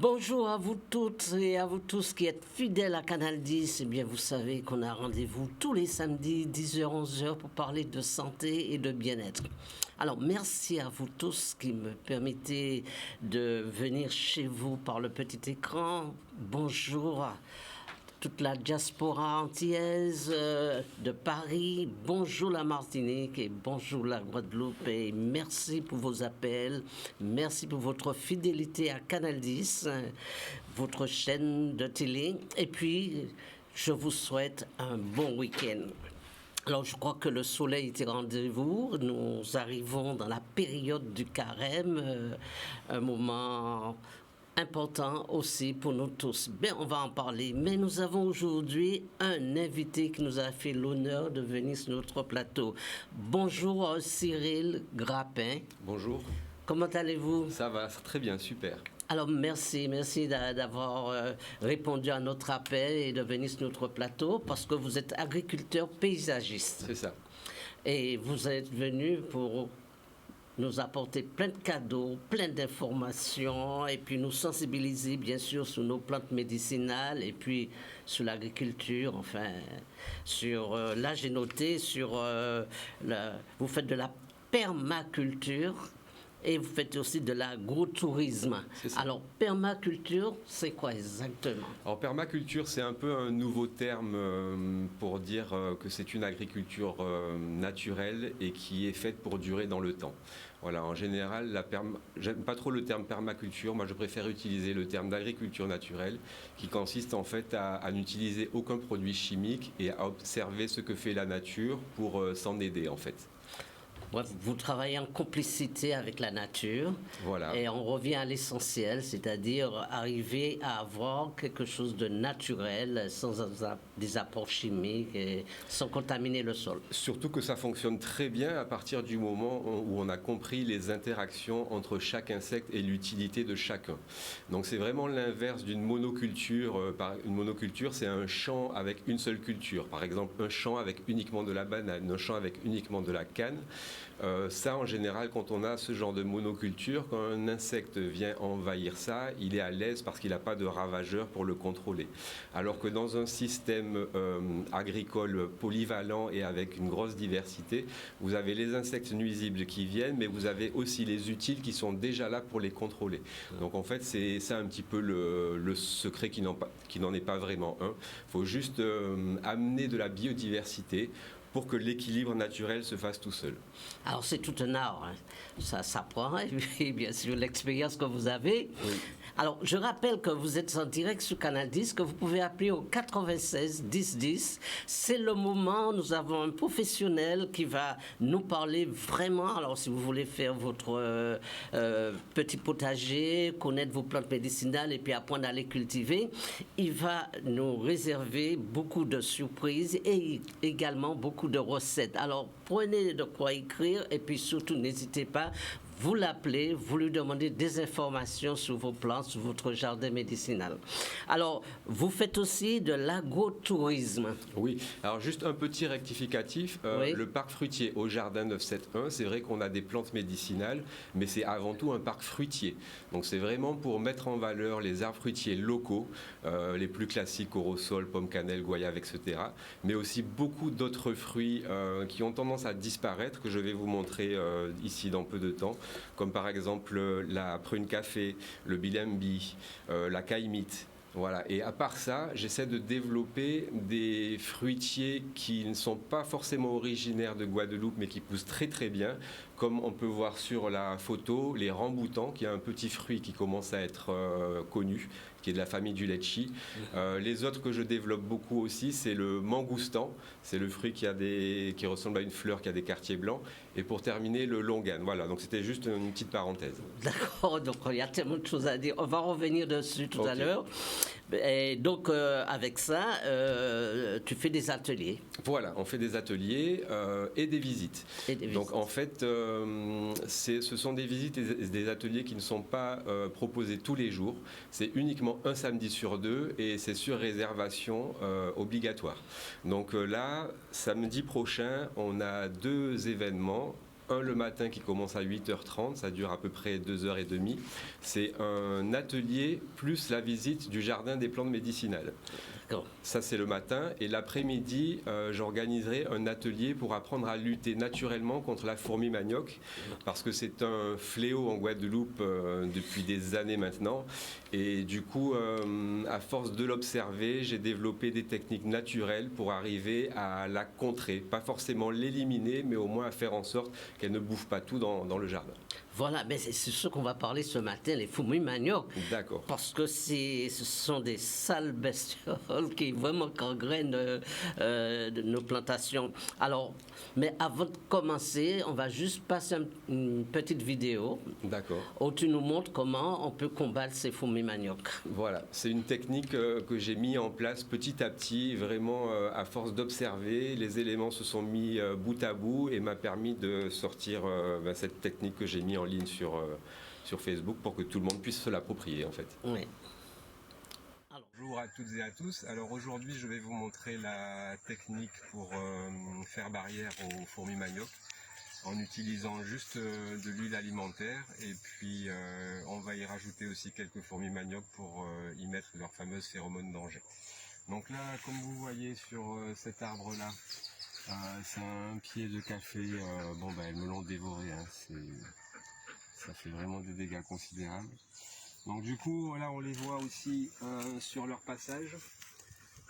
Bonjour à vous toutes et à vous tous qui êtes fidèles à Canal 10. Eh bien, vous savez qu'on a rendez-vous tous les samedis, 10h-11h, pour parler de santé et de bien-être. Alors, merci à vous tous qui me permettez de venir chez vous par le petit écran. Bonjour à toute la diaspora antillaise de Paris. Bonjour la Martinique et bonjour la Guadeloupe. Et merci pour vos appels. Merci pour votre fidélité à Canal 10, votre chaîne de télé. Et puis, je vous souhaite un bon week-end. Alors, je crois que le soleil est au rendez-vous. Nous arrivons dans la période du carême, un moment important aussi pour nous tous. Bien, on va en parler. Mais nous avons aujourd'hui un invité qui nous a fait l'honneur de venir sur notre plateau. Bonjour Cyril Grappin. Bonjour. Comment allez-vous? Ça va, très bien, super. Alors, merci d'avoir répondu à notre appel et de venir sur notre plateau parce que vous êtes agriculteur paysagiste. C'est ça. Et vous êtes venu pour nous apporter plein de cadeaux, plein d'informations et puis nous sensibiliser bien sûr sur nos plantes médicinales et puis sur l'agriculture, enfin, sur, là j'ai noté, vous faites de la permaculture. Et vous faites aussi de l'agrotourisme. Alors, permaculture, c'est quoi exactement? Alors, permaculture, c'est un peu un nouveau terme pour dire que c'est une agriculture naturelle et qui est faite pour durer dans le temps. Voilà, en général, j'aime pas trop le terme permaculture. Moi, je préfère utiliser le terme d'agriculture naturelle, qui consiste en fait à n'utiliser aucun produit chimique et à observer ce que fait la nature pour s'en aider, en fait. Vous travaillez en complicité avec la nature. Voilà. Et on revient à l'essentiel, c'est-à-dire arriver à avoir quelque chose de naturel sans des apports chimiques et sans contaminer le sol. Surtout que ça fonctionne très bien à partir du moment où on a compris les interactions entre chaque insecte et l'utilité de chacun. Donc c'est vraiment l'inverse d'une monoculture. Une monoculture, c'est un champ avec une seule culture. Par exemple, un champ avec uniquement de la banane, un champ avec uniquement de la canne. Ça, en général, quand on a ce genre de monoculture, quand un insecte vient envahir ça, il est à l'aise parce qu'il n'a pas de ravageurs pour le contrôler. Alors que dans un système agricole polyvalent et avec une grosse diversité, vous avez les insectes nuisibles qui viennent, mais vous avez aussi les utiles qui sont déjà là pour les contrôler. Donc en fait, c'est ça un petit peu le secret qui n'en est pas vraiment un. Il faut juste amener de la biodiversité pour que l'équilibre naturel se fasse tout seul. Alors c'est tout un art, hein. Ça s'apprend, et puis bien sûr l'expérience que vous avez. Oui. Alors je rappelle que vous êtes en direct sur Canal 10, que vous pouvez appeler au 96 10 10. C'est le moment, nous avons un professionnel qui va nous parler vraiment. Alors si vous voulez faire votre petit potager, connaître vos plantes médicinales et puis apprendre à les cultiver, il va nous réserver beaucoup de surprises et également beaucoup de recettes. Alors prenez de quoi écrire et puis surtout n'hésitez pas, vous l'appelez, vous lui demandez des informations sur vos plantes, sur votre jardin médicinal. Alors, vous faites aussi de l'agrotourisme. Oui, alors juste un petit rectificatif. Oui. Le parc fruitier au jardin 971, c'est vrai qu'on a des plantes médicinales, mais c'est avant tout un parc fruitier. Donc c'est vraiment pour mettre en valeur les arbres fruitiers locaux, les plus classiques, corosol, pomme, cannelle, goyave, etc. Mais aussi beaucoup d'autres fruits qui ont tendance à disparaître, que je vais vous montrer ici dans peu de temps, comme par exemple la prune café, le bilimbi, la caïmite. Voilà. Et à part ça, j'essaie de développer des fruitiers qui ne sont pas forcément originaires de Guadeloupe, mais qui poussent très très bien, comme on peut voir sur la photo, les ramboutans, qui est un petit fruit qui commence à être connu, qui est de la famille du litchi. Les autres que je développe beaucoup aussi, c'est le mangoustan. C'est le fruit qui ressemble à une fleur qui a des quartiers blancs. Et pour terminer, le longan. Voilà, donc c'était juste une petite parenthèse. D'accord, donc il y a tellement de choses à dire. On va revenir dessus tout à l'heure. Et donc, avec ça, tu fais des ateliers. Voilà, on fait des ateliers et des visites. Donc, en fait, ce sont des visites et des ateliers qui ne sont pas proposés tous les jours. C'est uniquement un samedi sur deux et c'est sur réservation obligatoire. Donc là, samedi prochain, on a 2 événements. Un le matin qui commence à 8h30, ça dure à peu près 2h30. C'est un atelier plus la visite du jardin des plantes médicinales. Ça, c'est le matin. Et l'après-midi, j'organiserai un atelier pour apprendre à lutter naturellement contre la fourmi manioc, parce que c'est un fléau en Guadeloupe depuis des années maintenant. Et du coup, à force de l'observer, j'ai développé des techniques naturelles pour arriver à la contrer. Pas forcément l'éliminer, mais au moins à faire en sorte qu'elle ne bouffe pas tout dans le jardin. Voilà, mais c'est ce qu'on va parler ce matin, les fourmis manioc. D'accord. Parce que ce sont des sales bestioles qui vraiment gangrènent nos plantations. Alors, mais avant de commencer, on va juste passer une petite vidéo. D'accord. Où tu nous montres comment on peut combattre ces fourmis manioc. Voilà, c'est une technique que j'ai mis en place petit à petit, vraiment à force d'observer. Les éléments se sont mis bout à bout et m'a permis de sortir cette technique que j'ai mis en ligne sur Facebook pour que tout le monde puisse se l'approprier en fait. Oui. Bonjour à toutes et à tous. Alors aujourd'hui je vais vous montrer la technique pour faire barrière aux fourmis manioc en utilisant juste de l'huile alimentaire et puis on va y rajouter aussi quelques fourmis manioc pour y mettre leurs fameuses phéromones danger. Donc là, comme vous voyez sur cet arbre là, c'est un pied de café, elles me l'ont dévoré, hein. Ça fait vraiment des dégâts considérables. Donc du coup, là on les voit aussi sur leur passage.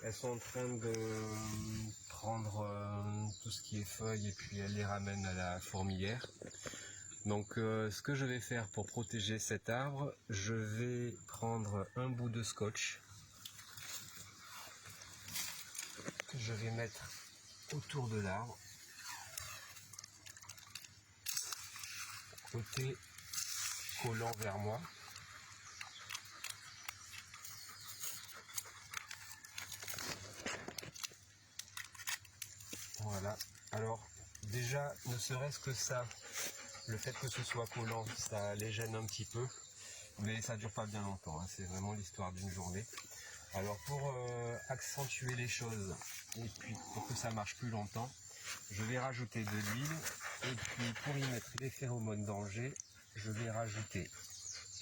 Elles sont en train de prendre tout ce qui est feuilles et puis elles les ramènent à la fourmilière. Donc ce que je vais faire pour protéger cet arbre, je vais prendre un bout de scotch. Que je vais mettre autour de l'arbre. Côté collant vers moi. Voilà, alors déjà ne serait-ce que ça, le fait que ce soit collant, ça les gêne un petit peu, mais ça dure pas bien longtemps, hein. C'est vraiment l'histoire d'une journée. Alors pour accentuer les choses et puis pour que ça marche plus longtemps, je vais rajouter de l'huile et puis pour y mettre les phéromones danger, je vais rajouter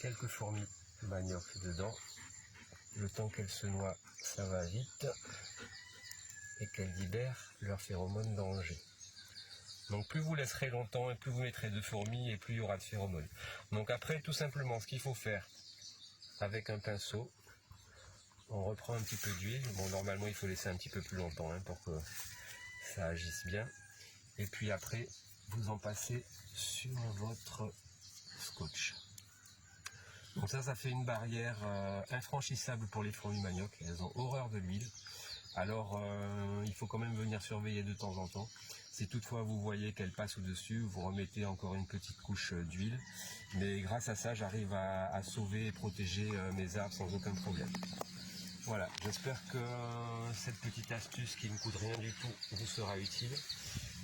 quelques fourmis manioc dedans. Le temps qu'elles se noient, ça va vite. Et qu'elles libèrent leurs phéromones danger. Donc plus vous laisserez longtemps et plus vous mettrez de fourmis et plus il y aura de phéromones. Donc après tout simplement ce qu'il faut faire avec un pinceau, on reprend un petit peu d'huile. Bon normalement il faut laisser un petit peu plus longtemps pour que ça agisse bien. Et puis après vous en passez sur votre scotch. Donc ça fait une barrière infranchissable pour les fourmis manioc. Elles ont horreur de l'huile. Alors il faut quand même venir surveiller de temps en temps. Si toutefois vous voyez qu'elle passe au-dessus, vous remettez encore une petite couche d'huile. Mais grâce à ça, j'arrive à sauver et protéger mes arbres sans aucun problème. Voilà, j'espère que cette petite astuce qui ne coûte rien du tout vous sera utile.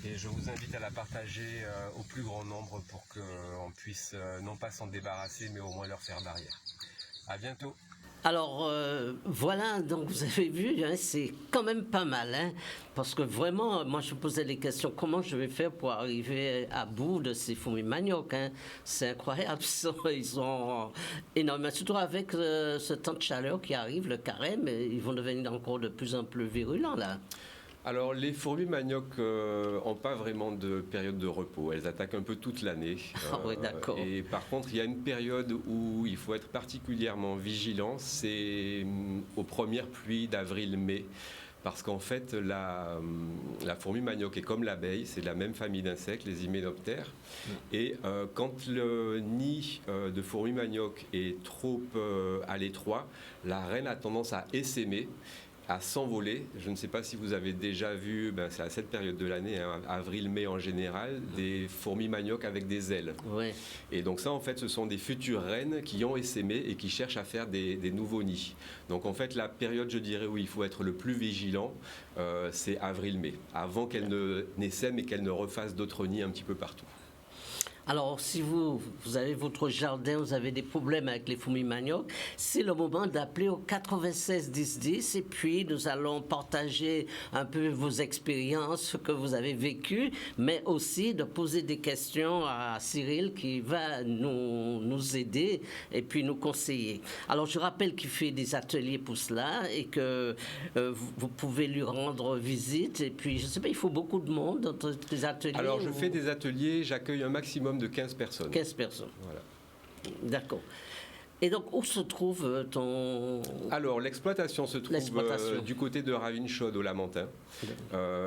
Et je vous invite à la partager au plus grand nombre pour qu'on puisse non pas s'en débarrasser, mais au moins leur faire barrière. À bientôt. Alors voilà, donc vous avez vu, hein, c'est quand même pas mal, hein, parce que vraiment, moi je me posais les questions, comment je vais faire pour arriver à bout de ces fourmis manioc, hein. C'est incroyable, ils sont énormes, surtout avec ce temps de chaleur qui arrive, le carême, ils vont devenir encore de plus en plus virulents là. Alors les fourmis manioc n'ont pas vraiment de période de repos, elles attaquent un peu toute l'année. Oui, d'accord. Et par contre il y a une période où il faut être particulièrement vigilant, c'est aux premières pluies d'avril-mai. Parce qu'en fait, la fourmi manioc est comme l'abeille, c'est de la même famille d'insectes, les hyménoptères. Et quand le nid de fourmi manioc est trop à l'étroit, la reine a tendance à essaimer, à s'envoler. Je ne sais pas si vous avez déjà vu, c'est à cette période de l'année, hein, avril-mai en général, des fourmis manioc avec des ailes. Ouais. Et donc ça, en fait, ce sont des futures reines qui ont essaimé et qui cherchent à faire des nouveaux nids. Donc en fait, la période, je dirais, où il faut être le plus vigilant, c'est avril-mai, avant qu'elles n'essaiment et qu'elles ne refassent d'autres nids un petit peu partout. Alors, si vous avez votre jardin, vous avez des problèmes avec les fourmis manioc, c'est le moment d'appeler au 96 10 10 et puis nous allons partager un peu vos expériences, ce que vous avez vécu, mais aussi de poser des questions à Cyril qui va nous aider et puis nous conseiller. Alors, je rappelle qu'il fait des ateliers pour cela et que vous pouvez lui rendre visite. Et puis, je ne sais pas, il faut beaucoup de monde dans des ateliers. Alors, je fais des ateliers, j'accueille un maximum de 15 personnes. 15 personnes. Voilà. D'accord. Et donc, où se trouve ton... Alors, l'exploitation se trouve du côté de Ravine-Chaude, au Lamentin.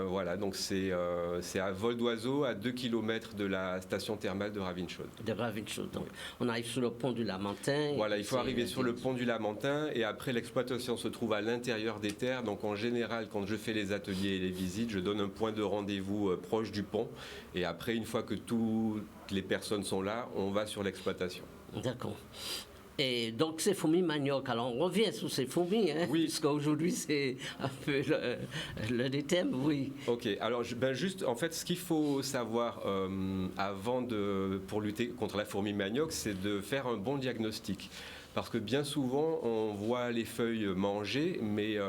Voilà, donc c'est à vol d'oiseau, à 2 km de la station thermale de Ravine-Chaude. De Ravine-Chaude. Donc, on arrive sur le pont du Lamentin. Voilà, il faut arriver sur le pont du Lamentin. Et après, l'exploitation se trouve à l'intérieur des terres. Donc, en général, quand je fais les ateliers et les visites, je donne un point de rendez-vous proche du pont. Et après, une fois que toutes les personnes sont là, on va sur l'exploitation. D'accord. Et donc, ces fourmis manioc, alors on revient sur ces fourmis, hein, oui. Parce qu'aujourd'hui, c'est un peu le thème, oui. Ok, alors juste, en fait, ce qu'il faut savoir pour lutter contre la fourmi manioc, c'est de faire un bon diagnostic. Parce que bien souvent, on voit les feuilles manger, mais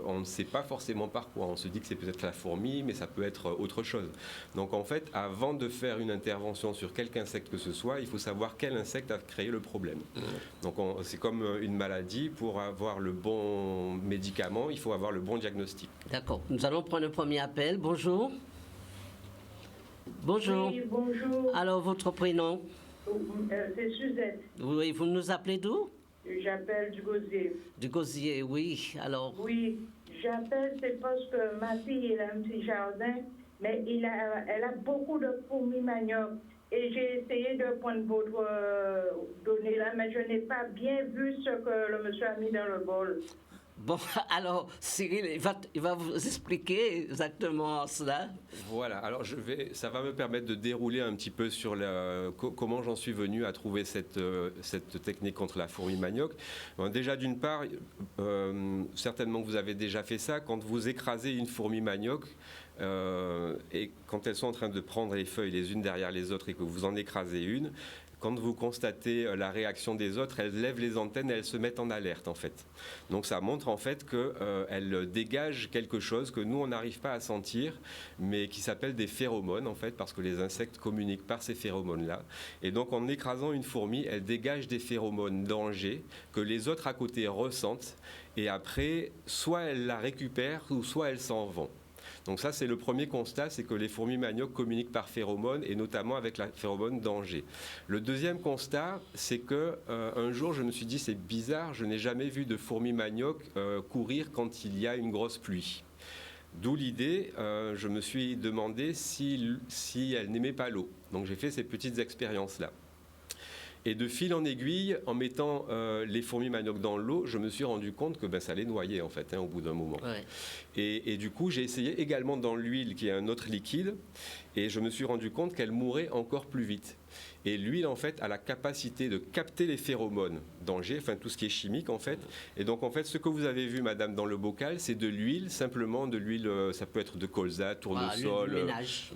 on ne sait pas forcément par quoi. On se dit que c'est peut-être la fourmi, mais ça peut être autre chose. Donc en fait, avant de faire une intervention sur quelque insecte que ce soit, il faut savoir quel insecte a créé le problème. Donc c'est comme une maladie. Pour avoir le bon médicament, il faut avoir le bon diagnostic. D'accord. Nous allons prendre le premier appel. Bonjour. Bonjour. Oui, bonjour. Alors, votre prénom? C'est Suzette. Oui, vous nous appelez d'où? J'appelle du Gosier. Du Gosier, oui. Alors. Oui, j'appelle, c'est parce que ma fille, elle a un petit jardin, mais elle a beaucoup de fourmis manioc. Et j'ai essayé de prendre votre donnée là, mais je n'ai pas bien vu ce que le monsieur a mis dans le bol. Bon, alors, Cyril, il va vous expliquer exactement cela. Voilà, alors ça va me permettre de dérouler un petit peu sur comment j'en suis venu à trouver cette technique contre la fourmi manioc. Bon, déjà, d'une part, certainement que vous avez déjà fait ça, quand vous écrasez une fourmi manioc, et quand elles sont en train de prendre les feuilles les unes derrière les autres et que vous en écrasez une, quand vous constatez la réaction des autres, elles lèvent les antennes et elles se mettent en alerte en fait. Donc ça montre en fait qu'elles dégagent quelque chose que nous on n'arrive pas à sentir, mais qui s'appelle des phéromones en fait, parce que les insectes communiquent par ces phéromones-là. Et donc en écrasant une fourmi, elle dégage des phéromones danger que les autres à côté ressentent, et après, soit elles la récupèrent ou soit elles s'en vont. Donc ça, c'est le premier constat, c'est que les fourmis manioc communiquent par phéromones et notamment avec la phéromone danger. Le deuxième constat, c'est que un jour, je me suis dit, c'est bizarre, je n'ai jamais vu de fourmis manioc courir quand il y a une grosse pluie. D'où l'idée, je me suis demandé si elles n'aimaient pas l'eau. Donc j'ai fait ces petites expériences-là. Et de fil en aiguille, en mettant les fourmis manioc dans l'eau, je me suis rendu compte que ça les noyait en fait, au bout d'un moment. Ouais. Et du coup, j'ai essayé également dans l'huile, qui est un autre liquide, et je me suis rendu compte qu'elle mourait encore plus vite. Et l'huile, en fait, a la capacité de capter les phéromones danger, enfin tout ce qui est chimique, en fait. Et donc, en fait, ce que vous avez vu, madame, dans le bocal, c'est de l'huile, simplement de l'huile, ça peut être de colza, tournesol,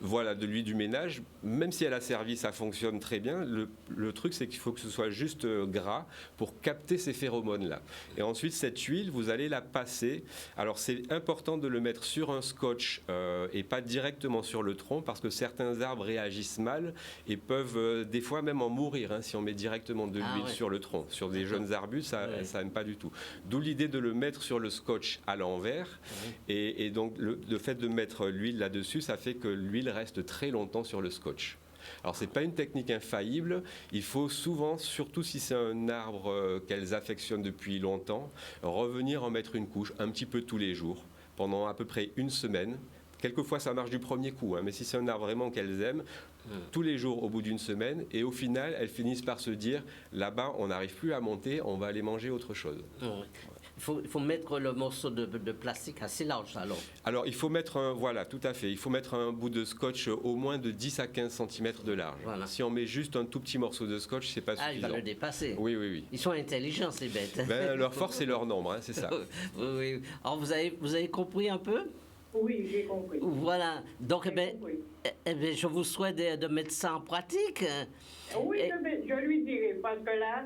voilà, de l'huile du ménage. Même si elle a servi, ça fonctionne très bien. Le truc, c'est qu'il faut que ce soit juste gras pour capter ces phéromones-là. Et ensuite, cette huile, vous allez la passer. Alors, c'est important de le mettre sur un scotch et pas directement sur le tronc, parce que certains arbres réagissent mal et peuvent des fois même en mourir si on met directement de l'huile sur le tronc. Sur des jeunes arbustes, ça n'aime pas du tout. D'où l'idée de le mettre sur le scotch à l'envers. Et donc le fait de mettre l'huile là-dessus, ça fait que l'huile reste très longtemps sur le scotch. Alors, ce n'est pas une technique infaillible. Il faut souvent, surtout si c'est un arbre qu'elles affectionnent depuis longtemps, revenir en mettre une couche un petit peu tous les jours, pendant à peu près une semaine. Quelquefois, ça marche du premier coup, mais si c'est un arbre vraiment qu'elles aiment, tous les jours au bout d'une semaine, et au final, elles finissent par se dire, là-bas, on n'arrive plus à monter, on va aller manger autre chose. Il faut mettre le morceau de plastique assez large, alors. Alors, il faut mettre voilà, tout à fait. Il faut mettre un bout de scotch au moins de 10 à 15 cm de large. Voilà. Si on met juste un tout petit morceau de scotch, c'est pas suffisant. Il va le dépasser. Oui. Ils sont intelligents, ces bêtes. Leur force et leur nombre, c'est ça. Oui. Alors, vous avez compris un peu? Oui, j'ai compris. Voilà. Donc, je vous souhaite de mettre ça en pratique. Oui, je lui dirai, parce que là,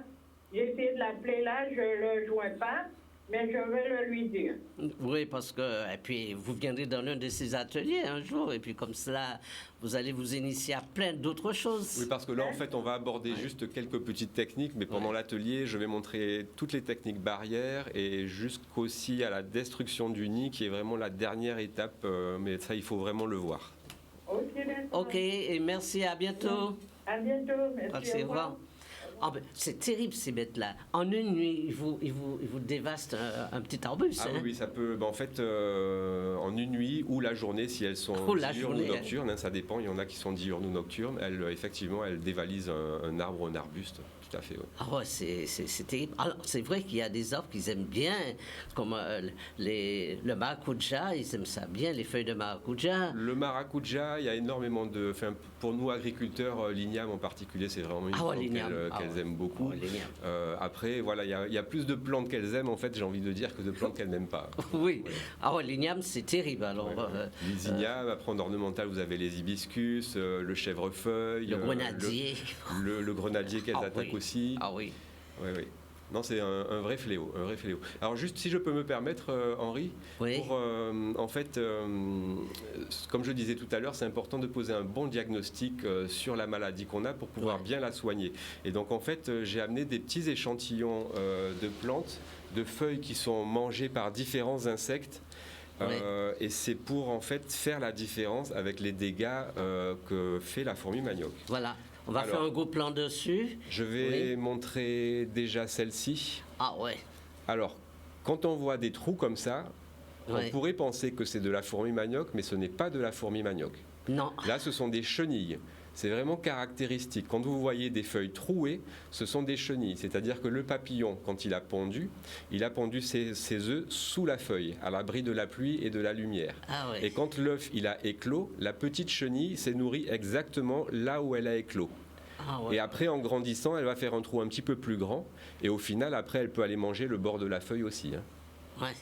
j'ai essayé de l'appeler là, je ne le joins pas, mais je vais le lui dire. Oui, parce que, et puis, vous viendrez dans l'un de ces ateliers un jour, et puis comme cela, vous allez vous initier à plein d'autres choses. Oui, parce que là, en fait, on va aborder juste quelques petites techniques, mais pendant l'atelier, je vais montrer toutes les techniques barrières et jusqu'aussi à la destruction du nid, qui est vraiment la dernière étape, mais ça, il faut vraiment le voir. Ok, d'accord. Ok, et merci, à bientôt. À bientôt, merci. Au revoir. Ah ben, c'est terrible ces bêtes-là. En une nuit, ils vous dévastent un petit arbuste. Ah oui, ça peut. En fait, en une nuit ou la journée, si elles sont diurnes ou nocturnes, ça dépend. Il y en a qui sont diurnes ou nocturnes. Effectivement, elles dévalisent un arbre ou un arbuste. Tout à fait. Ouais. Ah ouais, c'est terrible. Alors, c'est vrai qu'il y a des arbres qu'ils aiment bien, comme le maracuja, ils aiment ça bien, les feuilles de maracuja. Le maracuja, il y a énormément de. Enfin, pour nous agriculteurs, l'igname en particulier, c'est vraiment une plante qu'elles aiment beaucoup. Après, voilà, il y a plus de plantes qu'elles aiment, en fait, j'ai envie de dire, que de plantes qu'elles n'aiment pas. Oui. Ah ouais, l'igname, c'est terrible. Alors, les ignames, après en ornemental, vous avez les hibiscus, le chèvrefeuille, le grenadier. Le grenadier qu'elles attaquent aussi. Ah oui. Oui, oui. Non, c'est un vrai fléau, un vrai fléau. Alors juste si je peux me permettre, Henri, pour en fait, comme je disais tout à l'heure, c'est important de poser un bon diagnostic sur la maladie qu'on a pour pouvoir bien la soigner. Et donc en fait, j'ai amené des petits échantillons de plantes, de feuilles qui sont mangées par différents insectes. Et c'est pour en fait faire la différence avec les dégâts que fait la fourmi manioc. Voilà. On va faire un gros plan dessus. Je vais montrer déjà celle-ci. Ah ouais. Alors, quand on voit des trous comme ça, on pourrait penser que c'est de la fourmi manioc, mais ce n'est pas de la fourmi manioc. Non. Là, ce sont des chenilles. C'est vraiment caractéristique. Quand vous voyez des feuilles trouées, ce sont des chenilles. C'est-à-dire que le papillon, quand il a pondu ses œufs sous la feuille, à l'abri de la pluie et de la lumière. Ah ouais. Et quand l'œuf il a éclos, la petite chenille s'est nourrie exactement là où elle a éclos. Ah ouais. Et après, en grandissant, elle va faire un trou un petit peu plus grand. Et au final, après, elle peut aller manger le bord de la feuille aussi. Ouais.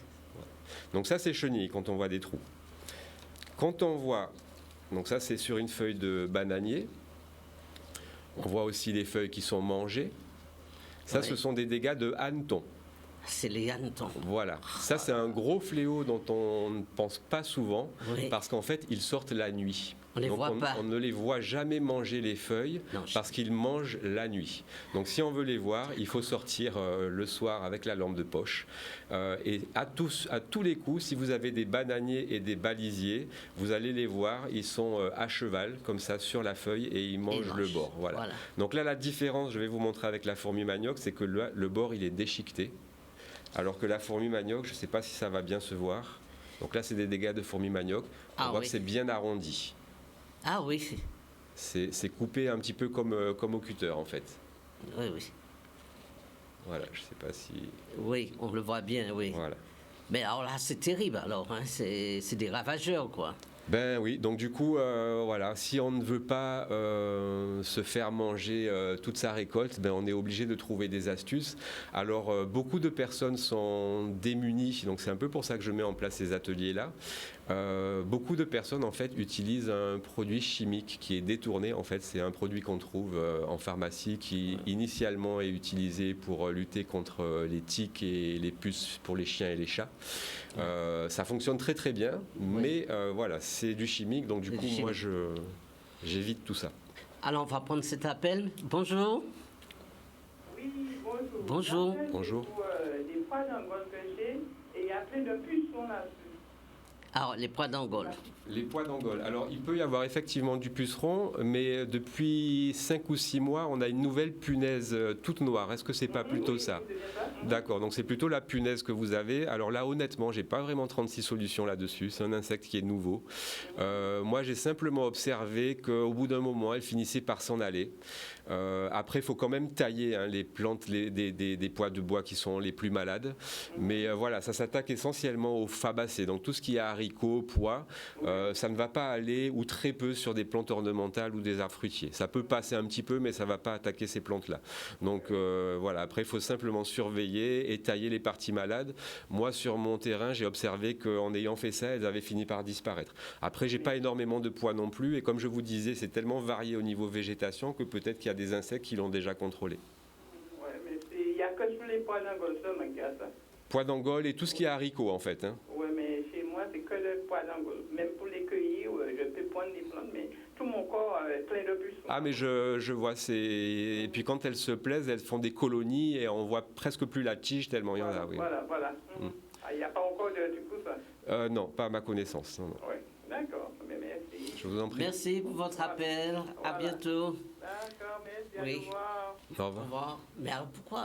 Donc ça, c'est chenille, quand on voit des trous. Quand on voit... Donc ça, c'est sur une feuille de bananier. On voit aussi les feuilles qui sont mangées. Ça, ce sont des dégâts de hannetons. C'est les hannetons. Voilà. Ça, c'est un gros fléau dont on ne pense pas souvent, parce qu'en fait, ils sortent la nuit. On ne les voit jamais manger les feuilles parce qu'ils mangent la nuit. Donc si on veut les voir, il faut sortir le soir avec la lampe de poche. Et à tous les coups, si vous avez des bananiers et des balisiers, vous allez les voir, ils sont à cheval, comme ça, sur la feuille et ils mangent le bord. Voilà. Donc là, la différence, je vais vous montrer avec la fourmi manioc, c'est que le bord, il est déchiqueté. Alors que la fourmi manioc, je ne sais pas si ça va bien se voir. Donc là, c'est des dégâts de fourmi manioc. On voit que c'est bien arrondi. Ah oui. C'est coupé un petit peu comme au cutter, en fait. Oui, oui. Voilà, je ne sais pas si... Oui, on le voit bien, oui. Voilà. Mais alors là, c'est terrible, alors. Hein, c'est des ravageurs, quoi. Ben oui, donc du coup, voilà, si on ne veut pas se faire manger toute sa récolte, ben on est obligé de trouver des astuces. Alors, beaucoup de personnes sont démunies, donc c'est un peu pour ça que je mets en place ces ateliers-là. Beaucoup de personnes, en fait, utilisent un produit chimique qui est détourné. En fait, c'est un produit qu'on trouve en pharmacie qui, initialement, est utilisé pour lutter contre les tiques et les puces pour les chiens et les chats. Ça fonctionne très très bien, mais voilà, c'est du chimique, donc du coup, moi, j'évite tout ça. Alors, on va prendre cet appel. Bonjour. Oui, bonjour. Bonjour. Bonjour. Des pois d'Angole que j'ai, et il y a plein de pucerons là-dessus. Alors, les pois d'Angole. Les pois d'Angole. Alors, il peut y avoir effectivement du puceron, mais depuis 5 ou 6 mois, on a une nouvelle punaise toute noire. Est-ce que c'est pas plutôt ça? D'accord, donc c'est plutôt la punaise que vous avez. Alors là, honnêtement, j'ai pas vraiment 36 solutions là-dessus. C'est un insecte qui est nouveau. Moi, j'ai simplement observé qu'au bout d'un moment, elle finissait par s'en aller. Après, il faut quand même tailler les plantes, des pois de bois qui sont les plus malades. Mais voilà, ça s'attaque essentiellement aux fabacées. Donc tout ce qui est haricots, pois, ça ne va pas aller ou très peu sur des plantes ornementales ou des arbres fruitiers. Ça peut passer un petit peu, mais ça ne va pas attaquer ces plantes-là. Donc voilà, après il faut simplement surveiller et tailler les parties malades. Moi sur mon terrain, j'ai observé qu'en ayant fait ça, elles avaient fini par disparaître. Après, j'ai pas énormément de pois non plus, et comme je vous disais, c'est tellement varié au niveau végétation que peut-être qu'il y a des insectes qui l'ont déjà contrôlé. Oui, mais il n'y a que sur les pois d'Angole seulement qu'il y a ça. Pois d'Angole et tout ce qui est haricots en fait. Hein. Oui, mais chez moi, c'est que le pois d'Angole. Même pour les cueillir, je peux prendre des plantes, mais tout mon corps est plein de puces. Ah, mais je vois, et puis quand elles se plaisent, elles font des colonies et on voit presque plus la tige tellement il y en a. Oui. Voilà. Il n'y a pas encore du coup ça? Non, pas à ma connaissance. Non. Oui, d'accord, mais merci. Je vous en prie. Merci pour votre appel. À bientôt. D'accord, merci. Oui. Au revoir. Au revoir. Mais alors pourquoi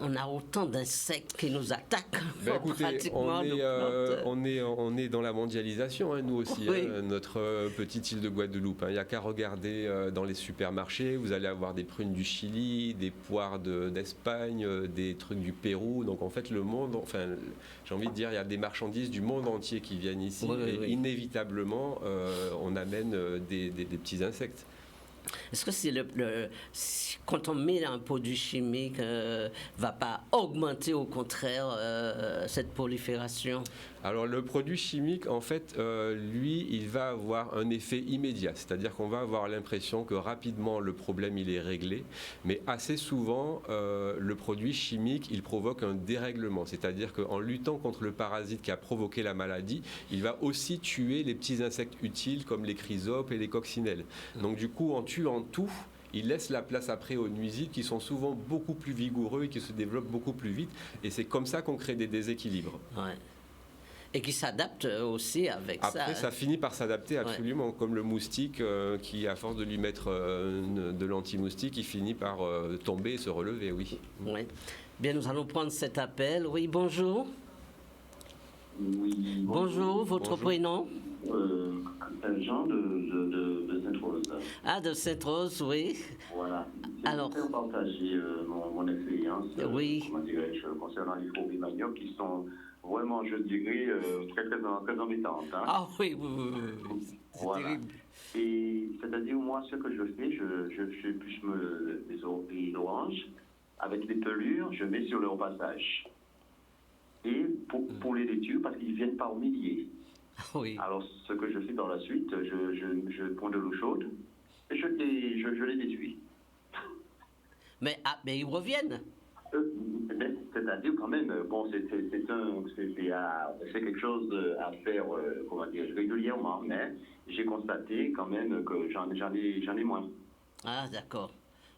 on a autant d'insectes qui nous attaquent Écoutez, on est dans la mondialisation, hein, nous aussi, oui. Notre petite île de Guadeloupe. Il n'y a qu'à regarder dans les supermarchés, vous allez avoir des prunes du Chili, des poires d'Espagne, des trucs du Pérou. Donc en fait, le monde, j'ai envie de dire, il y a des marchandises du monde entier qui viennent ici et inévitablement, on amène des petits insectes. Est-ce que c'est quand on met un produit chimique, va pas augmenter au contraire cette prolifération? Alors le produit chimique, en fait, lui, il va avoir un effet immédiat. C'est-à-dire qu'on va avoir l'impression que rapidement le problème il est réglé. Mais assez souvent, le produit chimique, il provoque un dérèglement. C'est-à-dire qu'en luttant contre le parasite qui a provoqué la maladie, il va aussi tuer les petits insectes utiles comme les chrysopes et les coccinelles. Donc du coup, en tuant tout, il laisse la place après aux nuisibles qui sont souvent beaucoup plus vigoureux et qui se développent beaucoup plus vite. Et c'est comme ça qu'on crée des déséquilibres. Ouais. Et qui s'adapte aussi avec ça. Après, ça finit par s'adapter absolument, comme le moustique qui, à force de lui mettre de l'anti-moustique, il finit par tomber et se relever, oui. Oui. Bien, nous allons prendre cet appel. Oui, bonjour. Oui. Bonjour, votre prénom? Jean de Sainte-Rose. Ah, de Sainte-Rose, oui. Voilà. Alors, je vais partager mon expérience concernant les fourmis manioc qui sont vraiment, je dirais, très embêtantes. Hein. Ah oui. C'est voilà. terrible. Et c'est-à-dire, moi, ce que je fais, je puisse les oranges avec des pelures, je mets sur leur passage. Et pour les laitures, parce qu'ils viennent par milliers. Oui. Alors, ce que je fais dans la suite, je prends de l'eau chaude et je les détruis. Mais ils reviennent. C'est-à-dire quand même, bon, c'est quelque chose à faire, régulièrement, mais j'ai constaté quand même que j'en ai moins. Ah, d'accord.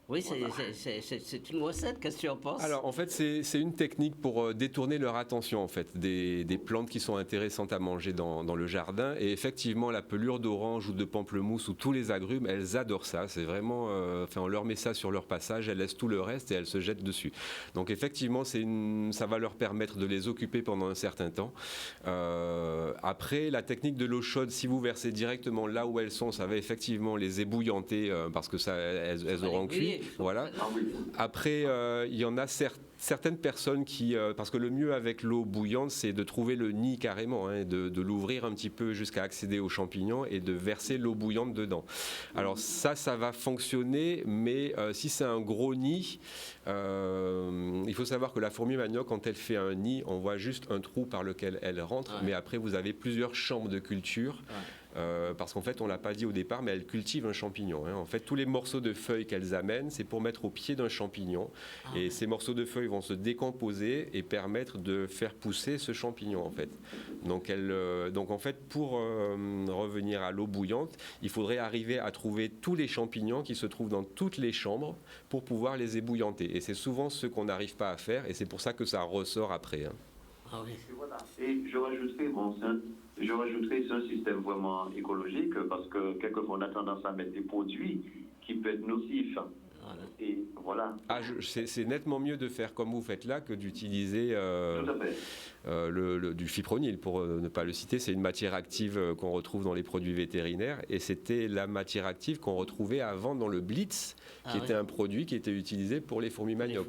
Oui, c'est une recette, qu'est-ce que tu en penses? Alors en fait c'est une technique pour détourner leur attention en fait des plantes qui sont intéressantes à manger dans le jardin, et effectivement la pelure d'orange ou de pamplemousse ou tous les agrumes, elles adorent ça, c'est vraiment, on leur met ça sur leur passage, elles laissent tout le reste et elles se jettent dessus. Donc effectivement ça va leur permettre de les occuper pendant un certain temps. Après la technique de l'eau chaude, si vous versez directement là où elles sont, ça va effectivement les ébouillanter parce que elles auront cuit. Voilà. Après, il y en a certaines personnes qui, parce que le mieux avec l'eau bouillante, c'est de trouver le nid carrément, hein, de l'ouvrir un petit peu jusqu'à accéder aux champignons et de verser l'eau bouillante dedans. Alors ça va fonctionner, mais si c'est un gros nid, il faut savoir que la fourmi manioc, quand elle fait un nid, on voit juste un trou par lequel elle rentre, mais après vous avez plusieurs chambres de culture. Parce qu'en fait, on ne l'a pas dit au départ, mais elles cultivent un champignon. Hein. En fait, tous les morceaux de feuilles qu'elles amènent, c'est pour mettre au pied d'un champignon. Et ces morceaux de feuilles vont se décomposer et permettre de faire pousser ce champignon, en fait. Donc en fait, pour revenir à l'eau bouillante, il faudrait arriver à trouver tous les champignons qui se trouvent dans toutes les chambres pour pouvoir les ébouillanter. Et c'est souvent ce qu'on n'arrive pas à faire, et c'est pour ça que ça ressort après. Hein. Ah oui. Et voilà. Et je rajouterais, c'est un système vraiment écologique parce que quelquefois on a tendance à mettre des produits qui peuvent être nocifs. Et voilà. Ah, c'est nettement mieux de faire comme vous faites là que d'utiliser Tout à fait. du fipronil, pour ne pas le citer. C'est une matière active qu'on retrouve dans les produits vétérinaires, et c'était la matière active qu'on retrouvait avant dans le Blitz, qui était un produit qui était utilisé pour les fourmis manioc.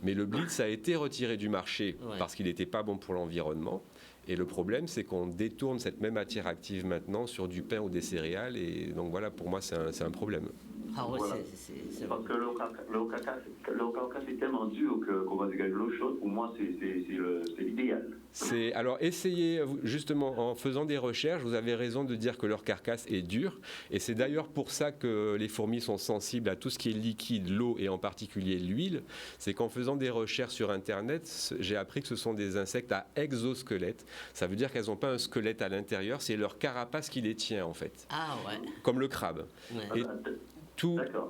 Mais le Blitz a été retiré du marché parce qu'il n'était pas bon pour l'environnement. Et le problème, c'est qu'on détourne cette même matière active maintenant sur du pain ou des céréales. Et donc voilà, pour moi, c'est un problème. Ah ouais, Voilà. c'est Parce que le cacao, c'est tellement dur qu'on va dire de l'eau chaude. Pour moi, c'est l'idéal. Alors essayez, justement, en faisant des recherches, vous avez raison de dire que leur carcasse est dure, et c'est d'ailleurs pour ça que les fourmis sont sensibles à tout ce qui est liquide, l'eau et en particulier l'huile. C'est qu'en faisant des recherches sur Internet, j'ai appris que ce sont des insectes à exosquelette. Ça veut dire qu'elles n'ont pas un squelette à l'intérieur, c'est leur carapace qui les tient en fait. Ah ouais. Comme le crabe. Ouais. Et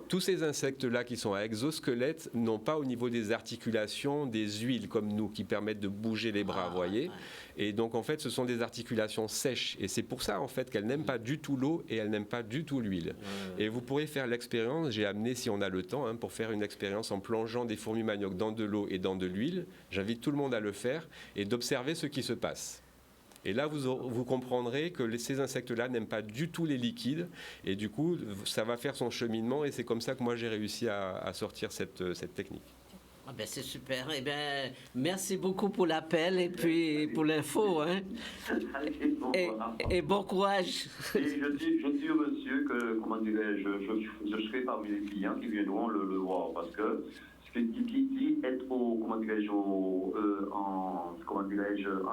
tous ces insectes-là qui sont à exosquelette n'ont pas au niveau des articulations des huiles comme nous qui permettent de bouger les bras, voyez. Ouais. Et donc en fait ce sont des articulations sèches, et c'est pour ça en fait qu'elles n'aiment pas du tout l'eau et elles n'aiment pas du tout l'huile. Et vous pourrez faire l'expérience, j'ai amené si on a le temps pour faire une expérience en plongeant des fourmis manioc dans de l'eau et dans de l'huile. J'invite tout le monde à le faire et d'observer ce qui se passe. Et là, vous comprendrez que ces insectes-là n'aiment pas du tout les liquides. Et du coup, ça va faire son cheminement. Et c'est comme ça que moi, j'ai réussi à sortir cette technique. Ah ben c'est super. Eh ben, merci beaucoup pour l'appel et puis pour l'info. Hein. Et bon courage. Et je dis au monsieur que, comment dirais-je, je serai parmi les clients qui viendront le voir. Parce que ce qui dit être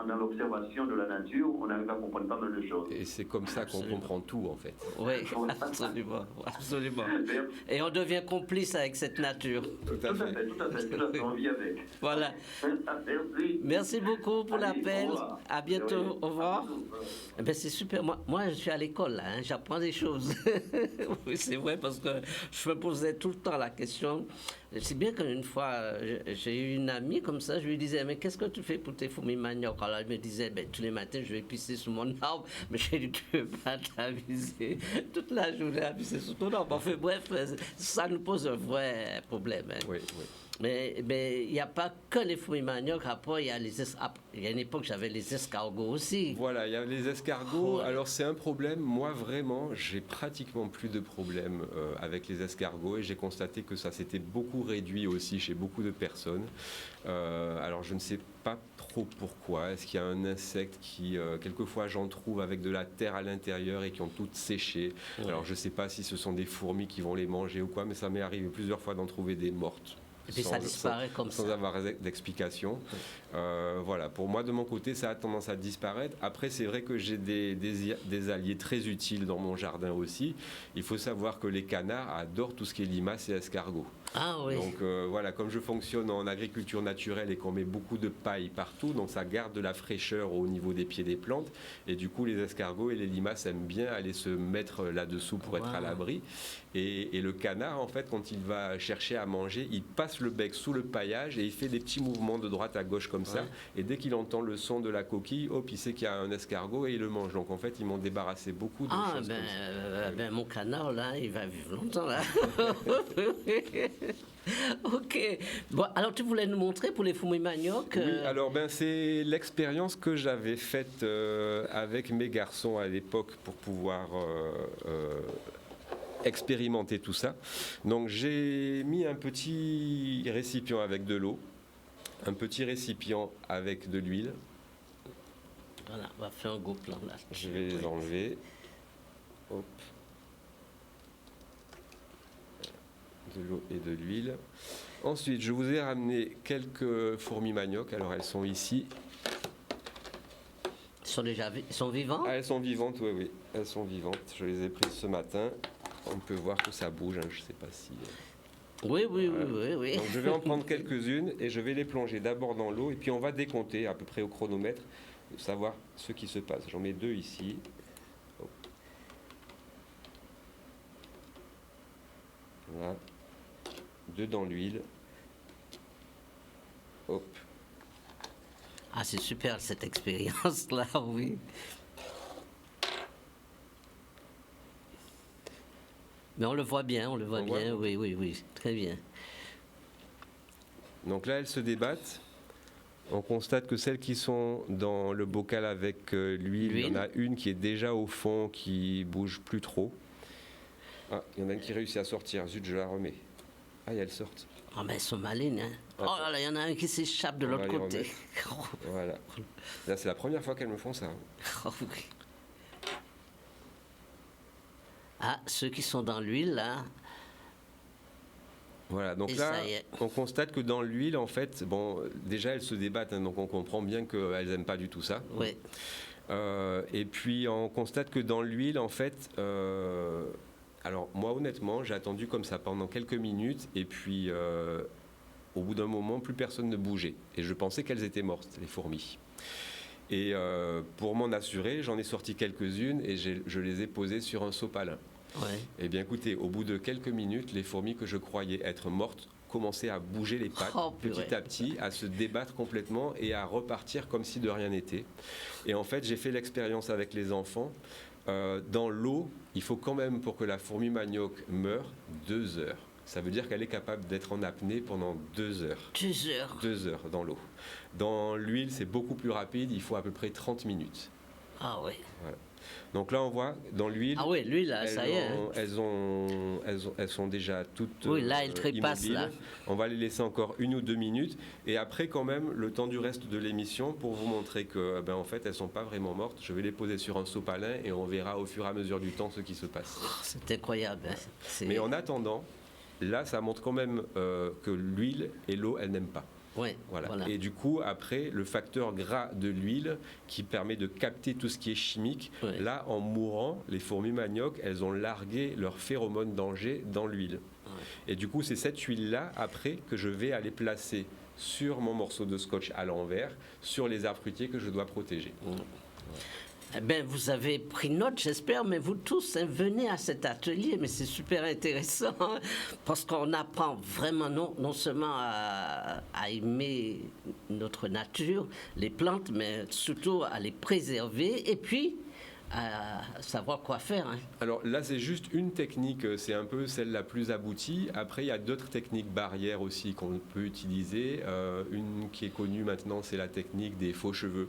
dans l'observation de la nature, on arrive à comprendre pas mal de choses. Et c'est comme ça qu'on comprend tout, en fait. Oui, absolument, absolument. Et on devient complice avec cette nature. Tout à fait, on vit avec. Voilà. Merci beaucoup pour l'appel. À bientôt. Au revoir. Eh ben, c'est super. Moi, je suis à l'école, là, hein. J'apprends des choses. Oui, c'est vrai, parce que je me posais tout le temps la question. C'est bien qu'une fois, j'ai eu une amie comme ça, je lui disais, mais qu'est-ce que tu fais pour tes fourmis manioc? Alors elle me disait, tous les matins, je vais pisser sur mon arbre. Mais j'ai dit, tu ne veux pas t'amuser toute la journée à pisser sur ton arbre. Enfin bref, ça nous pose un vrai problème. Hein. Oui. Mais il n'y a pas que les fourmis manioc. Après, il y a une époque, j'avais les escargots aussi. Voilà, il y a les escargots. Alors, c'est un problème. Moi, vraiment, j'ai pratiquement plus de problèmes avec les escargots. Et j'ai constaté que ça s'était beaucoup réduit aussi chez beaucoup de personnes. Alors, je ne sais pas trop pourquoi. Est-ce qu'il y a un insecte qui, quelquefois, j'en trouve avec de la terre à l'intérieur et qui ont toutes séché. Ouais. Alors, je ne sais pas si ce sont des fourmis qui vont les manger ou quoi, mais ça m'est arrivé plusieurs fois d'en trouver des mortes. Et puis ça disparaît comme ça. Sans avoir d'explication. Voilà, pour moi, de mon côté, ça a tendance à disparaître. Après, c'est vrai que j'ai des alliés très utiles dans mon jardin aussi. Il faut savoir que les canards adorent tout ce qui est limaces et escargots. Ah oui. Donc voilà, comme je fonctionne en agriculture naturelle et qu'on met beaucoup de paille partout, donc ça garde de la fraîcheur au niveau des pieds des plantes. Et du coup, les escargots et les limaces aiment bien aller se mettre là-dessous pour être à l'abri. Et le canard, en fait, quand il va chercher à manger, il passe le bec sous le paillage et il fait des petits mouvements de droite à gauche comme ça. Et dès qu'il entend le son de la coquille, hop, il sait qu'il y a un escargot et il le mange. Donc en fait, ils m'ont débarrassé beaucoup de choses comme ça. Mon canard, là, il va vivre longtemps, là. Ok. Bon, alors tu voulais nous montrer pour les fourmis manioc Oui, alors c'est l'expérience que j'avais faite avec mes garçons à l'époque pour pouvoir expérimenter tout ça. Donc j'ai mis un petit récipient avec de l'eau, un petit récipient avec de l'huile. Voilà, on va faire un gros plan là. Je vais les enlever. Hop. De l'eau et de l'huile. Ensuite, je vous ai ramené quelques fourmis manioc. Alors elles sont ici. Ils sont vivants? Ah, elles sont vivantes, oui. Elles sont vivantes. Je les ai prises ce matin. On peut voir que ça bouge, je ne sais pas si... Oui. Donc je vais en prendre quelques-unes et je vais les plonger d'abord dans l'eau et puis on va décompter à peu près au chronomètre, savoir ce qui se passe. J'en mets 2 ici. Hop. Voilà. 2 dans l'huile. Hop. Ah, c'est super cette expérience-là, oui. Mais on le voit bien, voit. oui, très bien. Donc là, elles se débattent. On constate que celles qui sont dans le bocal avec l'huile, il y en a une qui est déjà au fond, qui bouge plus trop. Ah, il y en a une qui réussit à sortir. Zut, je la remets. Ah, et elles sortent. Ah, mais elles sont malines, hein. Oh là là, il y en a un qui s'échappe de l'autre côté. Voilà. Là, c'est la première fois qu'elles me font ça. Oh, oui. Ah, ceux qui sont dans l'huile, là. Voilà, donc là, on constate que dans l'huile, en fait, bon, déjà, elles se débattent, hein, donc on comprend bien qu'elles n'aiment pas du tout ça. Oui. Et puis, on constate que dans l'huile, en fait, alors moi, honnêtement, j'ai attendu comme ça pendant quelques minutes, et puis, au bout d'un moment, plus personne ne bougeait. Et je pensais qu'elles étaient mortes, les fourmis. Et pour m'en assurer, j'en ai sorti quelques-unes, et je les ai posées sur un sopalin. Ouais. Eh bien écoutez, au bout de quelques minutes, les fourmis que je croyais être mortes commençaient à bouger les pattes petit à petit, à se débattre complètement et à repartir comme si de rien n'était. Et en fait, j'ai fait l'expérience avec les enfants. Dans l'eau, il faut quand même, pour que la fourmi manioc meure, 2 heures. Ça veut dire qu'elle est capable d'être en apnée pendant 2 heures. 2 heures. 2 heures dans l'eau. Dans l'huile, c'est beaucoup plus rapide, il faut à peu près 30 minutes. Ah oui. Voilà. Donc là, on voit dans l'huile. Ah oui, l'huile, là, ça y est. Elles sont déjà toutes oui, là, elles trépassent, immobiles. là. On va les laisser encore 1 ou 2 minutes. Et après, quand même, le temps du reste de l'émission, pour vous montrer que, en fait, elles ne sont pas vraiment mortes, je vais les poser sur un sopalin et on verra au fur et à mesure du temps ce qui se passe. C'est incroyable. Hein. Mais en attendant, là, ça montre quand même que l'huile et l'eau, elles n'aiment pas. Ouais, voilà. Et du coup, après, le facteur gras de l'huile qui permet de capter tout ce qui est chimique, là, en mourant, les fourmis manioc, elles ont largué leurs phéromones danger dans l'huile. Ouais. Et du coup, c'est cette huile-là, après, que je vais aller placer sur mon morceau de scotch à l'envers, sur les arbres fruitiers que je dois protéger. Ouais. Eh bien, vous avez pris note, j'espère, mais vous tous, hein, venez à cet atelier, mais c'est super intéressant, hein, parce qu'on apprend vraiment non seulement à aimer notre nature, les plantes, mais surtout à les préserver, et puis à savoir quoi faire. Hein. Alors là, c'est juste une technique, c'est un peu celle la plus aboutie. Après, il y a d'autres techniques barrières aussi qu'on peut utiliser. Une qui est connue maintenant, c'est la technique des faux cheveux,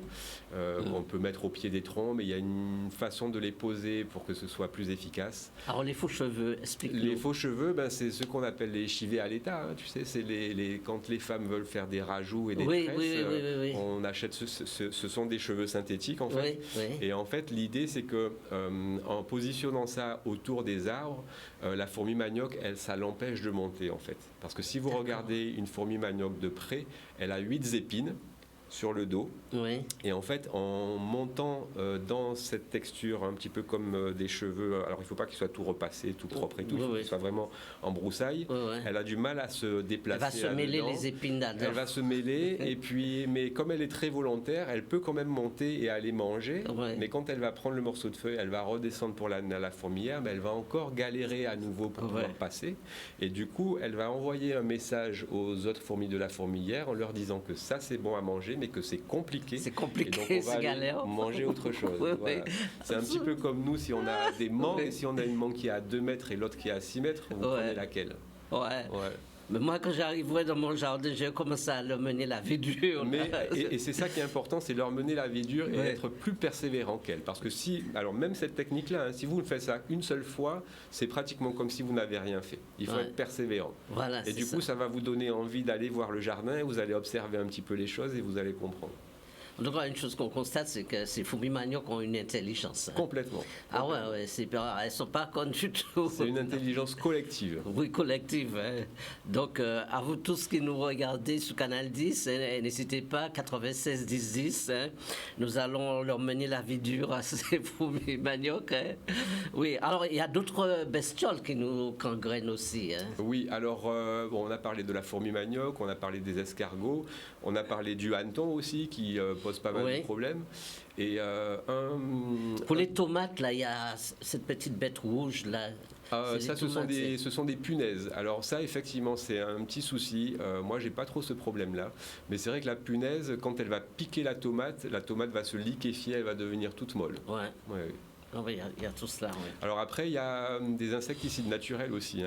qu'on peut mettre au pied des troncs, mais il y a une façon de les poser pour que ce soit plus efficace. Alors les faux cheveux, explique-nous. Les faux cheveux, c'est ce qu'on appelle les chivés à l'état. Hein, tu sais, c'est quand les femmes veulent faire des rajouts et des tresses, oui. On achète, ce sont des cheveux synthétiques en fait. Oui. Et en fait, l'idée, c'est que en positionnant ça autour des arbres, la fourmi manioc, ça l'empêche de monter en fait. Parce que si vous regardez une fourmi manioc de près, elle a 8 épines sur le dos. Oui. Et en fait, en montant dans cette texture, un petit peu comme des cheveux, alors il ne faut pas qu'il soit tout repassé, tout propre et tout, il faut qu'il soit vraiment en broussaille. Elle a du mal à se déplacer. Elle va se mêler les épines là-dedans. Elle va se mêler, et puis, mais comme elle est très volontaire, elle peut quand même monter et aller manger. Mais quand elle va prendre le morceau de feuille, elle va redescendre pour la fourmilière, mais elle va encore galérer à nouveau pour pouvoir passer. Et du coup, elle va envoyer un message aux autres fourmis de la fourmilière en leur disant que ça c'est bon à manger, mais que c'est compliqué. C'est compliqué, et donc on va galère. Manger autre chose. Voilà. C'est un petit peu comme nous, si on a des mangues, et si on a une mangue qui est à 2 mètres et l'autre qui est à 6 mètres, vous prenez laquelle? Mais moi, quand j'arriverai dans mon jardin, je vais commencer à leur mener la vie dure. Et c'est ça qui est important, c'est leur mener la vie dure et être plus persévérant qu'elle. Parce que alors même cette technique-là, hein, si vous faites ça une seule fois, c'est pratiquement comme si vous n'avez rien fait. Il faut être persévérant. Voilà, et du coup, ça va vous donner envie d'aller voir le jardin, et vous allez observer un petit peu les choses et vous allez comprendre. En tout cas, une chose qu'on constate, c'est que ces fourmis manioc ont une intelligence. Hein. Complètement. Ah ouais, elles ne sont pas connes du tout. C'est une intelligence collective. Oui, collective. Hein. Donc, à vous tous qui nous regardez sur Canal 10, hein, n'hésitez pas, 96 10 10. Hein, nous allons leur mener la vie dure à ces fourmis manioc. Hein. Oui, alors il y a d'autres bestioles qui nous gangrènent aussi. Hein. Oui, alors on a parlé de la fourmi manioc, on a parlé des escargots, on a parlé du hanneton aussi qui pose pas mal de problèmes. Et pour les tomates, là, il y a cette petite bête rouge là. Ça, ce sont des punaises. Alors ça, effectivement, c'est un petit souci. Moi, j'ai pas trop ce problème-là. Mais c'est vrai que la punaise, quand elle va piquer la tomate va se liquéfier, elle va devenir toute molle. Ouais. Oui, il y a tout cela. Oui. Alors après, il y a des insecticides naturels aussi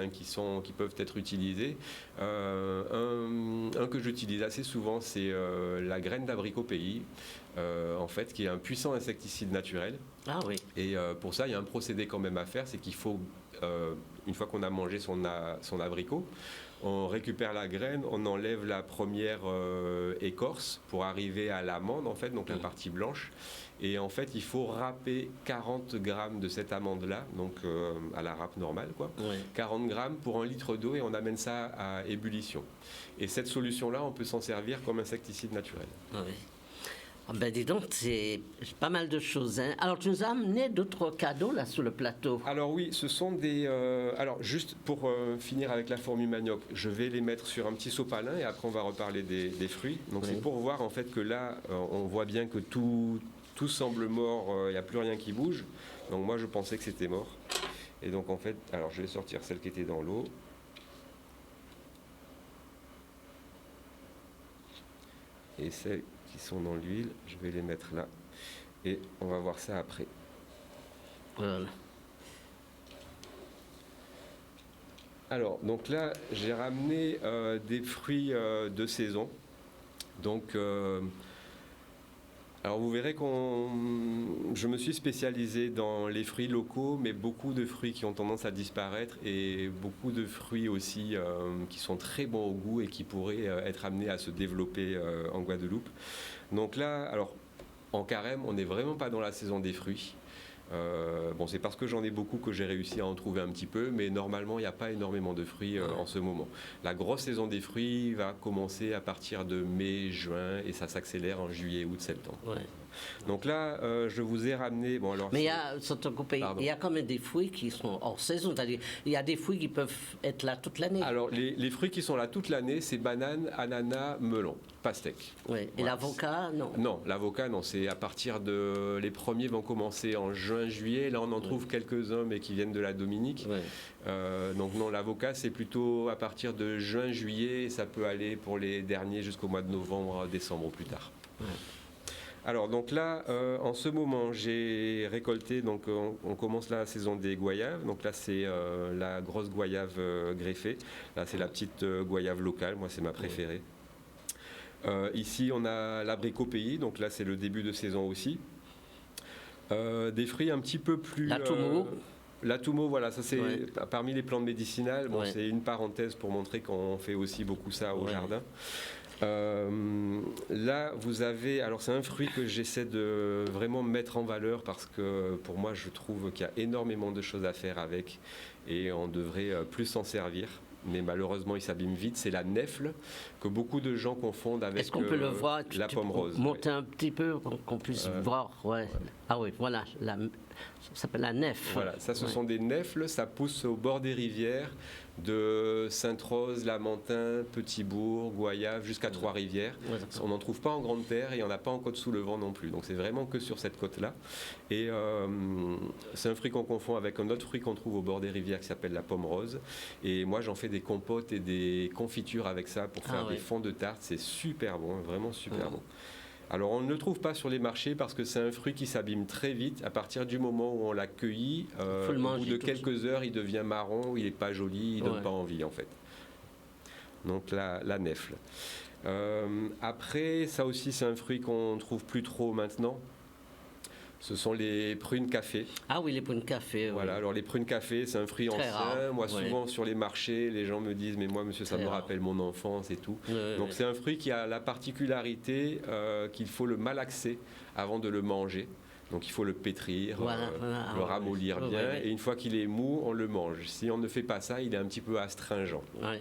qui peuvent être utilisés. Un que j'utilise assez souvent, c'est la graine d'abricot pays, en fait, qui est un puissant insecticide naturel. Ah oui. Et pour ça, il y a un procédé quand même à faire, c'est qu'il faut, une fois qu'on a mangé son abricot, on récupère la graine, on enlève la première écorce pour arriver à l'amande, en fait, donc la partie blanche. Et en fait, il faut râper 40 grammes de cette amande-là, donc à la râpe normale, quoi. Oui. 40 grammes pour 1 litre d'eau et on amène ça à ébullition. Et cette solution-là, on peut s'en servir comme insecticide naturel. Ah oui. Ah ben dis donc, c'est pas mal de choses. Hein. Alors, tu nous as amené d'autres cadeaux là sur le plateau. Alors oui, ce sont des... alors juste pour finir avec la formule manioc, je vais les mettre sur un petit sopalin et après on va reparler des fruits. Donc c'est pour voir en fait que là, on voit bien que tout semble mort, il n'y a plus rien qui bouge. Donc moi je pensais que c'était mort. Et donc en fait, alors je vais sortir celle qui était dans l'eau. Et celles qui sont dans l'huile, je vais les mettre là. Et on va voir ça après. Voilà. Alors, donc là, j'ai ramené des fruits de saison. Donc, alors vous verrez je me suis spécialisé dans les fruits locaux, mais beaucoup de fruits qui ont tendance à disparaître et beaucoup de fruits aussi qui sont très bons au goût et qui pourraient être amenés à se développer en Guadeloupe. Donc là, alors en carême, on n'est vraiment pas dans la saison des fruits. Bon, c'est parce que j'en ai beaucoup que j'ai réussi à en trouver un petit peu, mais normalement, il n'y a pas énormément de fruits en ce moment. La grosse saison des fruits va commencer à partir de mai, juin, et ça s'accélère en juillet, août, septembre. Ouais. Donc là, je vous ai ramené... Bon, alors, mais il y a quand même des fruits qui sont hors saison, c'est-à-dire il y a des fruits qui peuvent être là toute l'année. Alors, les fruits qui sont là toute l'année, c'est banane, ananas, melon, pastèque. Oui. Et voilà. L'avocat, non? Non, l'avocat, non. C'est à partir de... Les premiers vont commencer en juin, juillet. Là, on en trouve quelques-uns, mais qui viennent de la Dominique. Donc non, l'avocat, c'est plutôt à partir de juin, juillet. Et ça peut aller pour les derniers jusqu'au mois de novembre, décembre ou plus tard. Alors, donc là, en ce moment, j'ai récolté, donc on commence la saison des goyaves. Donc là, c'est la grosse goyave greffée. Là, c'est la petite goyave locale. Moi, c'est ma préférée. Ici, on a l'abricot pays. Donc là, c'est le début de saison aussi. Des fruits un petit peu plus... La toumo, voilà, ça c'est parmi les plantes médicinales. Bon, c'est une parenthèse pour montrer qu'on fait aussi beaucoup ça au jardin. Là, vous avez... Alors, c'est un fruit que j'essaie de vraiment mettre en valeur parce que, pour moi, je trouve qu'il y a énormément de choses à faire avec et on devrait plus s'en servir. Mais malheureusement, il s'abîme vite. C'est la nèfle que beaucoup de gens confondent avec Est-ce qu'on peut le voir, la pomme rose. Monter un petit peu pour qu'on puisse voir. Ah oui, voilà. Ça s'appelle la nèfle. Voilà, ça, ce sont des nèfles. Ça pousse au bord des rivières de Sainte-Rose, Lamentin, Petit-Bourg, Goyave, jusqu'à Trois-Rivières. On n'en trouve pas en grande terre et il n'y en a pas en Côte-sous-le-Vent non plus. Donc c'est vraiment que sur cette côte-là. Et c'est un fruit qu'on confond avec un autre fruit qu'on trouve au bord des rivières qui s'appelle la pomme rose. Et moi, j'en fais des compotes et des confitures avec ça pour faire des fonds de tarte. C'est super bon, vraiment super bon. Alors, on ne le trouve pas sur les marchés parce que c'est un fruit qui s'abîme très vite. À partir du moment où on l'a cueilli, au bout de quelques heures, il devient marron, il n'est pas joli, il ne donne pas envie en fait. Donc, la nèfle. Après, ça aussi, c'est un fruit qu'on ne trouve plus trop maintenant. Ce sont les prunes café. Ah oui, les prunes café. Voilà, alors les prunes café, c'est un fruit très ancien. Rare. Moi, souvent sur les marchés, les gens me disent « Mais moi, monsieur, ça me rappelle mon enfance et tout. » Donc, c'est un fruit qui a la particularité qu'il faut le malaxer avant de le manger. Donc, il faut le pétrir, le ramollir bien. Et une fois qu'il est mou, on le mange. Si on ne fait pas ça, il est un petit peu astringent. Voilà.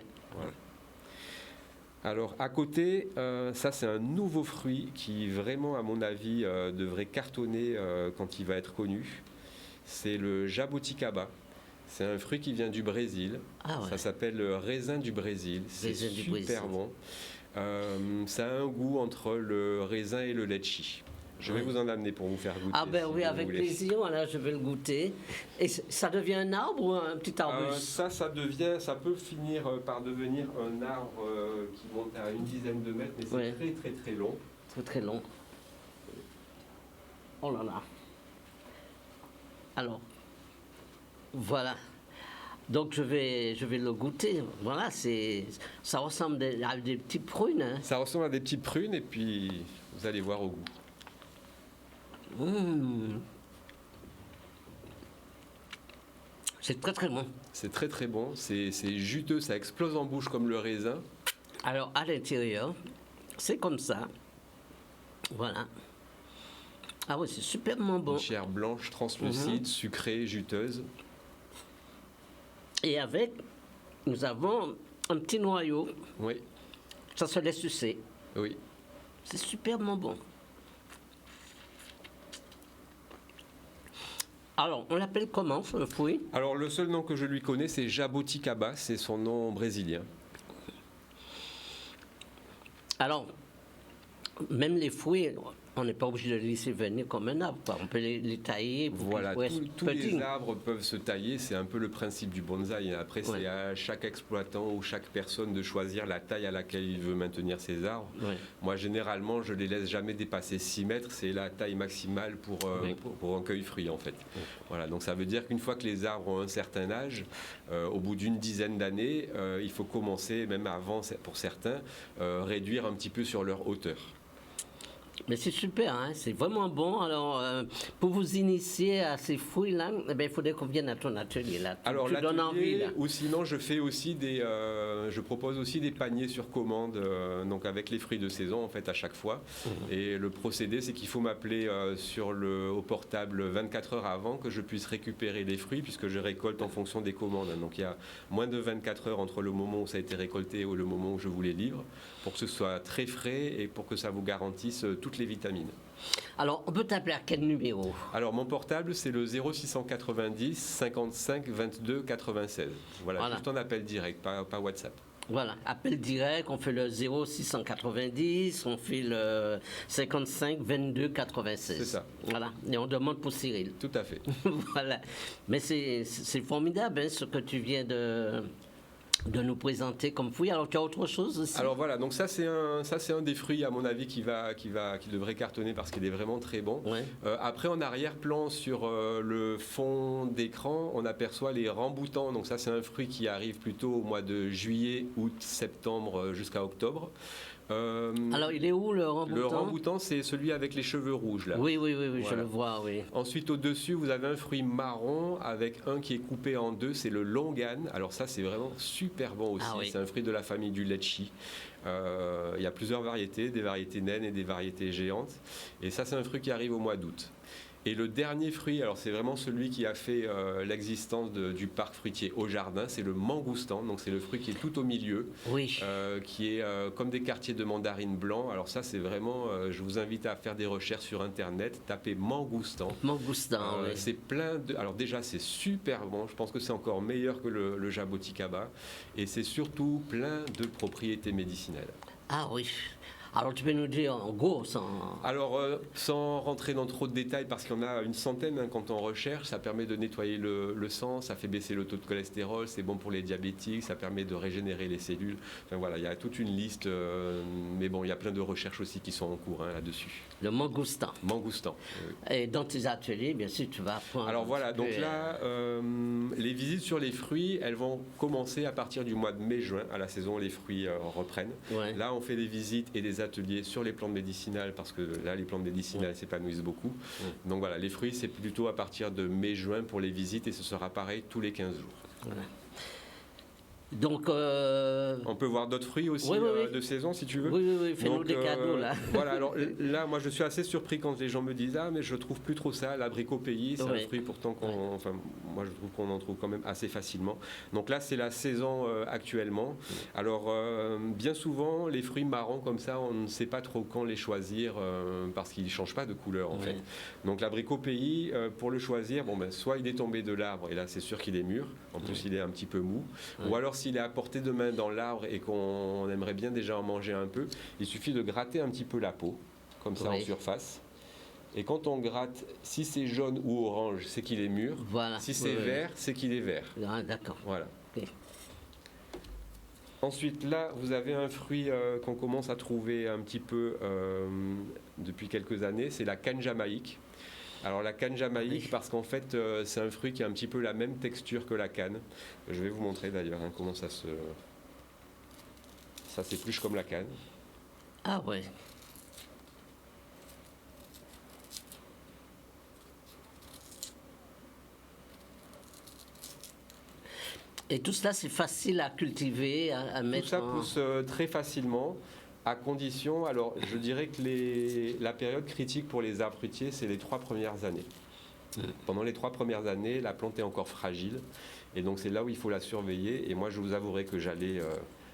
Alors, à côté, ça, c'est un nouveau fruit qui, vraiment, à mon avis, devrait cartonner quand il va être connu. C'est le jabuticaba. C'est un fruit qui vient du Brésil. Ça s'appelle le raisin du Brésil. C'est super bon. Ça a un goût entre le raisin et le litchi. Je vais vous en amener pour vous faire goûter. Ah ben oui, avec plaisir, voilà, je vais le goûter. Et ça devient un arbre ou un petit arbuste? Ça peut finir par devenir un arbre qui monte à une dizaine de mètres, mais c'est très très très long. Très très long. Oh là là. Alors, voilà. Donc je vais le goûter. Voilà, ça ressemble à des petites prunes. Hein. Ça ressemble à des petites prunes et puis vous allez voir au goût. C'est très très bon. C'est très très bon, c'est juteux, ça explose en bouche comme le raisin. Alors à l'intérieur, c'est comme ça. Voilà. Ah oui, c'est superbement bon. Une chair blanche, translucide, sucrée, juteuse. Et avec, nous avons un petit noyau. Oui. Ça se laisse sucer. Oui. C'est superbement bon. Alors, on l'appelle comment, ce fruit? Alors, le seul nom que je lui connais, c'est jaboticaba, c'est son nom brésilien. Alors, même les fruits, on n'est pas obligé de les laisser venir comme un arbre. On peut les tailler. Voilà, tous les arbres peuvent se tailler, c'est un peu le principe du bonsaï. Après, c'est à chaque exploitant ou chaque personne de choisir la taille à laquelle il veut maintenir ses arbres. Ouais. Moi, généralement, je ne les laisse jamais dépasser 6 mètres, c'est la taille maximale pour un cueil-fruit, en fait. Oui. Voilà, donc ça veut dire qu'une fois que les arbres ont un certain âge, au bout d'une dizaine d'années, il faut commencer, même avant pour certains, réduire un petit peu sur leur hauteur. Mais c'est super, hein? C'est vraiment bon. Alors, pour vous initier à ces fruits-là, eh bien, il faudrait qu'on vienne à ton atelier. Là. Alors, tu donnes envie, là. Ou sinon, je fais aussi je propose aussi des paniers sur commande, donc avec les fruits de saison, en fait, à chaque fois. Et le procédé, c'est qu'il faut m'appeler au portable 24 heures avant que je puisse récupérer les fruits, puisque je récolte en fonction des commandes. Donc, il y a moins de 24 heures entre le moment où ça a été récolté et le moment où je vous les livre, pour que ce soit très frais et pour que ça vous garantisse toutes les vitamines. Alors, on peut t'appeler à quel numéro? Alors, mon portable, c'est le 0690 55 22 96. Voilà, juste un appel direct, pas WhatsApp. Voilà, appel direct, on fait le 0690, on fait le 55 22 96. C'est ça. Voilà, et on demande pour Cyril. Tout à fait. Voilà, mais c'est formidable, hein, ce que tu viens de nous présenter comme fruit. Alors, tu as autre chose aussi? Alors voilà, donc ça c'est un des fruits à mon avis qui devrait cartonner parce qu'il est vraiment très bon. Ouais. Après, en arrière-plan sur le fond d'écran, on aperçoit les ramboutans. Donc ça c'est un fruit qui arrive plutôt au mois de juillet, août, septembre jusqu'à octobre. Alors, il est où le ramboutan? Le ramboutan, c'est celui avec les cheveux rouges, là. Oui, voilà. Je le vois, oui. Ensuite, au-dessus, vous avez un fruit marron avec un qui est coupé en deux, c'est le longan. Alors ça, c'est vraiment super bon aussi. C'est un fruit de la famille du litchi. Il y a plusieurs variétés, des variétés naines et des variétés géantes. Et ça, c'est un fruit qui arrive au mois d'août. Et le dernier fruit, alors c'est vraiment celui qui a fait l'existence du parc fruitier au jardin, c'est le mangoustan. Donc c'est le fruit qui est tout au milieu, qui est comme des quartiers de mandarine blanc. Alors ça c'est vraiment, je vous invite à faire des recherches sur internet, tapez mangoustan. Mangoustan, oui. C'est plein de, alors déjà c'est super bon, je pense que c'est encore meilleur que le jaboticaba, et c'est surtout plein de propriétés médicinales. Ah oui. Alors tu peux nous dire en gros sans rentrer dans trop de détails parce qu'il y en a une centaine quand on recherche, ça permet de nettoyer le sang, ça fait baisser le taux de cholestérol, c'est bon pour les diabétiques, ça permet de régénérer les cellules. Enfin voilà, il y a toute une liste, mais bon, il y a plein de recherches aussi qui sont en cours là-dessus. Le mangoustan. Mangoustan. Et dans tes ateliers, bien sûr, tu vas apprendre. Alors voilà, donc là, les visites sur les fruits, elles vont commencer à partir du mois de mai-juin, à la saison où les fruits reprennent. Ouais. Là, on fait des visites et des ateliers sur les plantes médicinales parce que là les plantes médicinales s'épanouissent beaucoup. Donc voilà, les fruits c'est plutôt à partir de mai-juin pour les visites et ce sera pareil tous les 15 jours. Voilà. Donc, on peut voir d'autres fruits aussi de saison si tu veux. Oui, fais-nous des cadeaux là. Voilà, alors là, moi je suis assez surpris quand les gens me disent ah mais je trouve plus trop ça, l'abricot pays, c'est un fruit pourtant moi je trouve qu'on en trouve quand même assez facilement. Donc là c'est la saison actuellement. Alors bien souvent les fruits marrons comme ça, on ne sait pas trop quand les choisir parce qu'ils ne changent pas de couleur en fait. Donc l'abricot pays, pour le choisir, soit il est tombé de l'arbre et là c'est sûr qu'il est mûr, en plus il est un petit peu mou, ou alors s'il est à portée de main dans l'arbre et qu'on aimerait bien déjà en manger un peu, il suffit de gratter un petit peu la peau, comme ça en surface. Et quand on gratte, si c'est jaune ou orange, c'est qu'il est mûr. Voilà. Si c'est vert, c'est qu'il est vert. Ah, d'accord. Voilà. Okay. Ensuite, là, vous avez un fruit qu'on commence à trouver un petit peu depuis quelques années, c'est la canne jamaïque. Alors la canne jamaïque, parce qu'en fait, c'est un fruit qui a un petit peu la même texture que la canne. Je vais vous montrer d'ailleurs comment ça se... Ça s'épluche comme la canne. Ah ouais. Et tout cela, c'est facile à cultiver, à mettre. Tout ça pousse très facilement, à condition. Alors, je dirais que la période critique pour les arbres fruitiers, c'est les 3 premières années. Pendant les 3 premières années, la plante est encore fragile. Et donc, c'est là où il faut la surveiller. Et moi, je vous avouerai que j'allais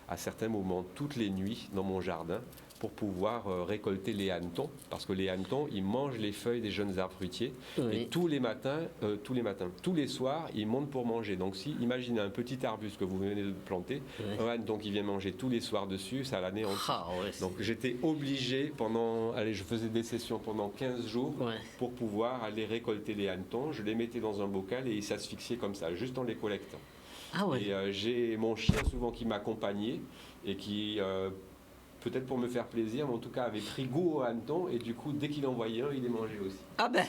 à certains moments, toutes les nuits, dans mon jardin, pour pouvoir récolter les hannetons, parce que les hannetons, ils mangent les feuilles des jeunes arbres fruitiers, et tous les soirs, ils montent pour manger. Donc si, imaginez un petit arbuste que vous venez de planter, un hanneton qui vient manger tous les soirs dessus, ça l'anéantit. Donc j'étais obligé je faisais des sessions pendant 15 jours pour pouvoir aller récolter les hannetons. Je les mettais dans un bocal et ils s'asphyxiaient comme ça, juste en les collectant. Et j'ai mon chien souvent qui m'accompagnait et qui... peut-être pour me faire plaisir, mais en tout cas avait pris goût au hanneton et du coup, dès qu'il en voyait un, il les mangeait aussi. Ah ben,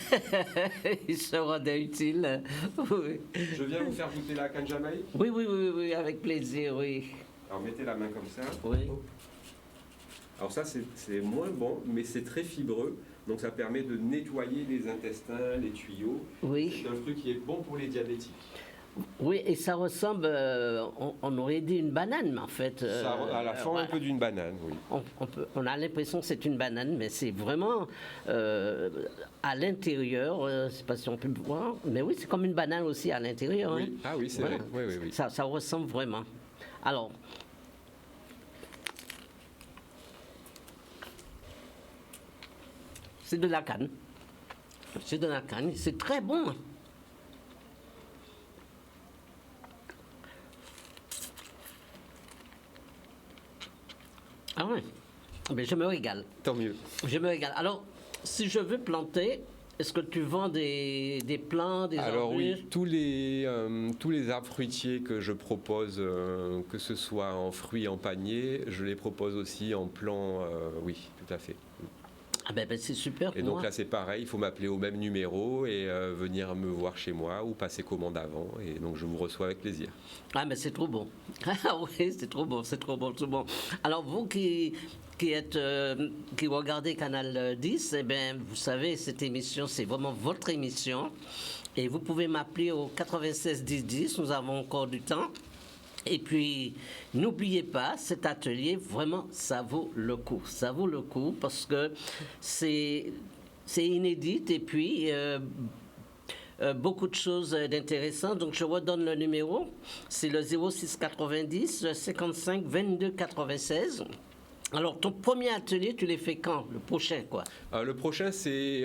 il se rendait utile. Oui. Je viens vous faire goûter la canne jamaïque. Oui, avec plaisir, oui. Alors mettez la main comme ça. Oui. Alors ça, c'est moins bon, mais c'est très fibreux. Donc ça permet de nettoyer les intestins, les tuyaux. Oui. C'est un fruit qui est bon pour les diabétiques. Oui, et ça ressemble, on aurait dit une banane, mais en fait... ça a la forme un peu d'une banane, oui. On a l'impression que c'est une banane, mais c'est vraiment à l'intérieur, je ne sais pas si on peut le voir, mais oui, c'est comme une banane aussi à l'intérieur. Oui. Hein. Ah oui, c'est vrai. Oui. Ça ressemble vraiment. Alors... c'est de la canne. C'est de la canne, c'est très bon. Ah oui, mais je me régale. Tant mieux. Je me régale. Alors, si je veux planter, est-ce que tu vends des plants, des arbres? Alors oui, tous les arbres fruitiers que je propose, que ce soit en fruits, en panier, je les propose aussi en plants, oui, tout à fait. Ah ben c'est super. Et donc là c'est pareil, il faut m'appeler au même numéro et venir me voir chez moi ou passer commande avant. Et donc je vous reçois avec plaisir. Ah mais c'est trop bon. Ah oui, c'est trop bon, c'est trop bon, c'est bon. Alors vous qui regardez Canal 10, eh bien vous savez, cette émission c'est vraiment votre émission. Et vous pouvez m'appeler au 96 10 10, nous avons encore du temps. Et puis, n'oubliez pas, cet atelier, vraiment, ça vaut le coup. Ça vaut le coup parce que c'est inédit et puis beaucoup de choses d'intéressantes. Donc, je redonne le numéro. C'est le 06 90 55 22 96. Alors, ton premier atelier, tu l'as fait quand? Le prochain, quoi? Le prochain, c'est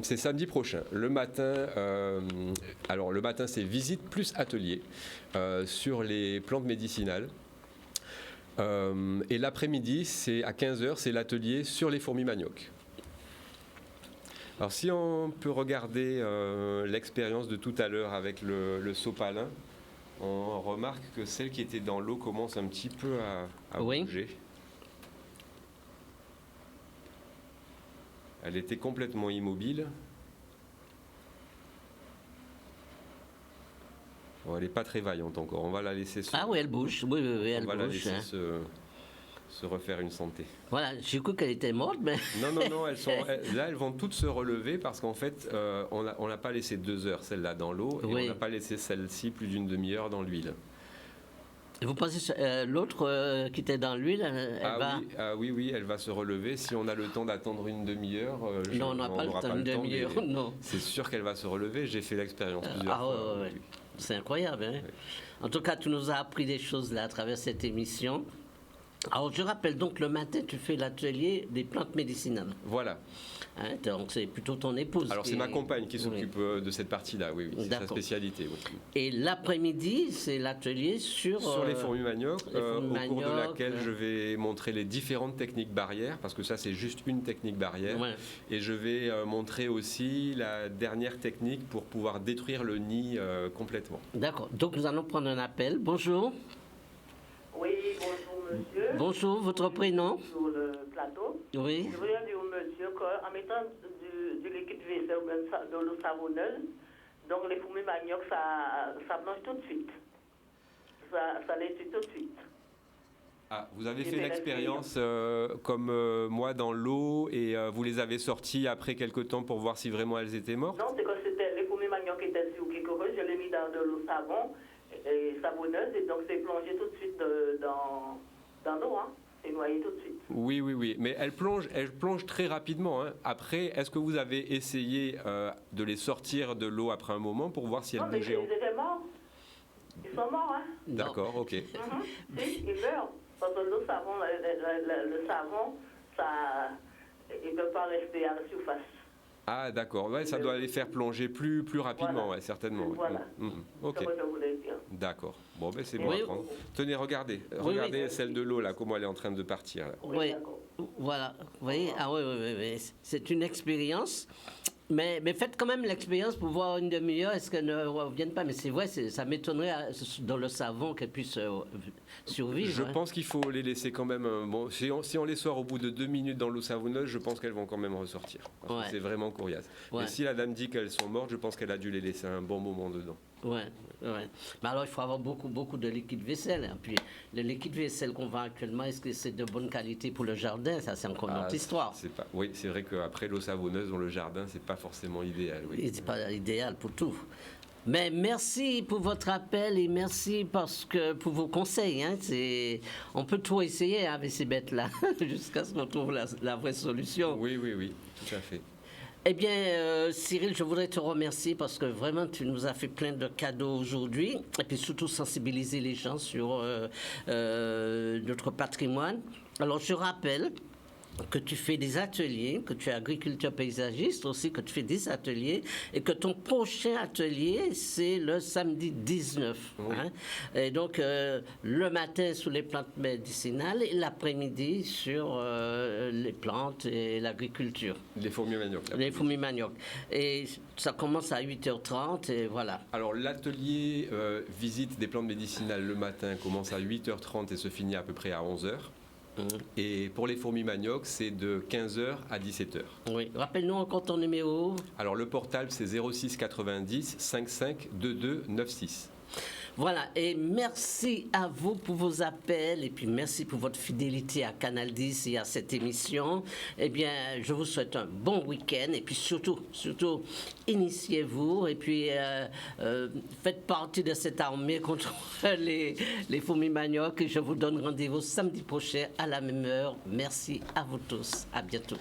samedi prochain. Le matin, le matin, c'est visite plus atelier sur les plantes médicinales. Et l'après-midi, c'est à 15h, c'est l'atelier sur les fourmis manioc. Alors, si on peut regarder l'expérience de tout à l'heure avec le sopalin, on remarque que celle qui était dans l'eau commence un petit peu à bouger. Elle était complètement immobile. Bon, elle n'est pas très vaillante encore. On va la laisser Ah oui, elle bouge. Oui, elle bouge. On va la laisser se refaire une santé. Voilà, j'ai cru qu'elle était morte, mais... Non, là, elles vont toutes se relever parce qu'en fait, on n'a pas laissé 2 heures celle-là dans l'eau et on n'a pas laissé celle-ci plus d'une demi-heure dans l'huile. Et vous pensez l'autre qui était dans l'huile, oui, elle va se relever. Si on a le temps d'attendre une demi-heure, non, on n'a pas le temps d'une demi-heure, non. C'est sûr qu'elle va se relever. J'ai fait l'expérience plusieurs fois. Ouais. C'est incroyable, hein? Oui. En tout cas, tu nous as appris des choses là à travers cette émission. Alors, je rappelle donc, le matin, tu fais l'atelier des plantes médicinales. Voilà. Hein, donc, c'est plutôt ton épouse. Alors, c'est ma compagne qui s'occupe de cette partie-là, oui. C'est sa spécialité. Oui. Et l'après-midi, c'est l'atelier sur les fourmis manioc, au cours de laquelle je vais montrer les différentes techniques barrières, parce que ça, c'est juste une technique barrière. Ouais. Et je vais montrer aussi la dernière technique pour pouvoir détruire le nid complètement. D'accord. Donc, nous allons prendre un appel. Bonjour. Oui, bonjour monsieur. Bonjour, votre prénom? Sur le plateau. Oui. Je voudrais dire au monsieur qu'en mettant de liquide vaisselle ou même de l'eau savonneuse. Donc les fourmis manioc, ça blanche tout de suite. Ça les tue tout de suite. Ah, vous avez fait l'expérience comme moi dans l'eau et vous les avez sorties après quelques temps pour voir si vraiment elles étaient mortes? Non, c'est que c'était les fourmis manioc qui étaient sur quelque chose, je l'ai mis dans de l'eau savonneuse et donc c'est plongé tout de suite dans l'eau, hein. C'est noyé tout de suite. Oui, oui, oui, mais elles plongent très rapidement, hein. Après, est-ce que vous avez essayé de les sortir de l'eau après un moment pour voir si elles bougeaient? Non, mais ils étaient morts. Ils sont morts, hein. D'accord, ok. Si, ils meurent. Parce que le savon, il ne peut pas rester à la surface. Ah, d'accord. Ouais, ça doit les faire plonger plus rapidement, Voilà. ouais, certainement. Voilà. Ok. C'est ce que je voulais dire. D'accord. Bon, ben c'est bon à prendre. Tenez, regardez. Regardez celle de l'eau, là, comment elle est en train de partir. Là. Oui, voilà. Vous voyez, ah oui, c'est une expérience. Mais faites quand même l'expérience pour voir une demi-heure, est-ce qu'elles ne reviennent pas. Mais c'est vrai, ça m'étonnerait dans le savon qu'elles puissent survivre. Je pense qu'il faut les laisser quand même. Bon, si on les sort au bout de 2 minutes dans l'eau savonneuse, je pense qu'elles vont quand même ressortir. Parce que c'est vraiment coriace. Ouais. Mais si la dame dit qu'elles sont mortes, je pense qu'elle a dû les laisser un bon moment dedans. Ouais. Mais alors, il faut avoir beaucoup de liquide vaisselle. Et puis, le liquide vaisselle qu'on vend actuellement, est-ce que c'est de bonne qualité pour le jardin? Ça, c'est encore une autre histoire. Oui, c'est vrai qu'après l'eau savonneuse dans le jardin, c'est pas forcément idéal. Oui. C'est pas idéal pour tout. Mais merci pour votre appel et merci pour vos conseils. Hein. On peut tout essayer avec ces bêtes-là jusqu'à ce qu'on trouve la vraie solution. Oui, tout à fait. Eh bien, Cyril, je voudrais te remercier parce que vraiment, tu nous as fait plein de cadeaux aujourd'hui et puis surtout sensibiliser les gens sur notre patrimoine. Alors, je rappelle que tu fais des ateliers, que tu es agriculteur paysagiste aussi, que tu fais des ateliers et que ton prochain atelier, c'est le samedi 19. Oui. Hein? Et donc, le matin sur les plantes médicinales et l'après-midi sur les plantes et l'agriculture. Les fourmis manioc. Les fourmis manioc. Et ça commence à 8h30 et voilà. Alors, l'atelier visite des plantes médicinales le matin commence à 8h30 et se finit à peu près à 11h. Et pour les fourmis manioc, c'est de 15h à 17h. Oui. Rappelle-nous encore ton numéro. Alors le portable, c'est 06 90 55 22 96. Voilà, et merci à vous pour vos appels et puis merci pour votre fidélité à Canal 10 et à cette émission. Eh bien, je vous souhaite un bon week-end et puis surtout, initiez-vous et puis faites partie de cette armée contre les fourmis manioc et je vous donne rendez-vous samedi prochain à la même heure. Merci à vous tous. À bientôt.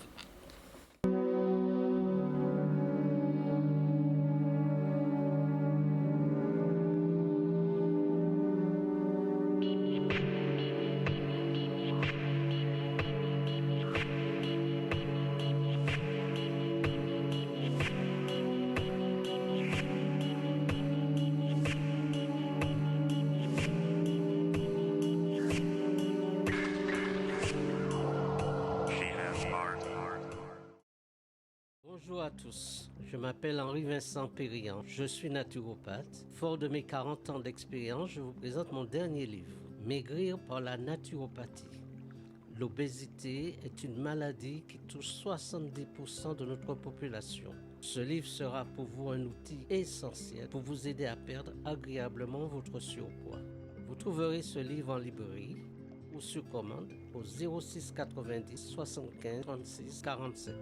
Bonjour à tous, je m'appelle Henri-Vincent Périan, je suis naturopathe. Fort de mes 40 ans d'expérience, je vous présente mon dernier livre, Maigrir par la naturopathie. L'obésité est une maladie qui touche 70% de notre population. Ce livre sera pour vous un outil essentiel pour vous aider à perdre agréablement votre surpoids. Vous trouverez ce livre en librairie ou sur commande au 06 90 75 36 47.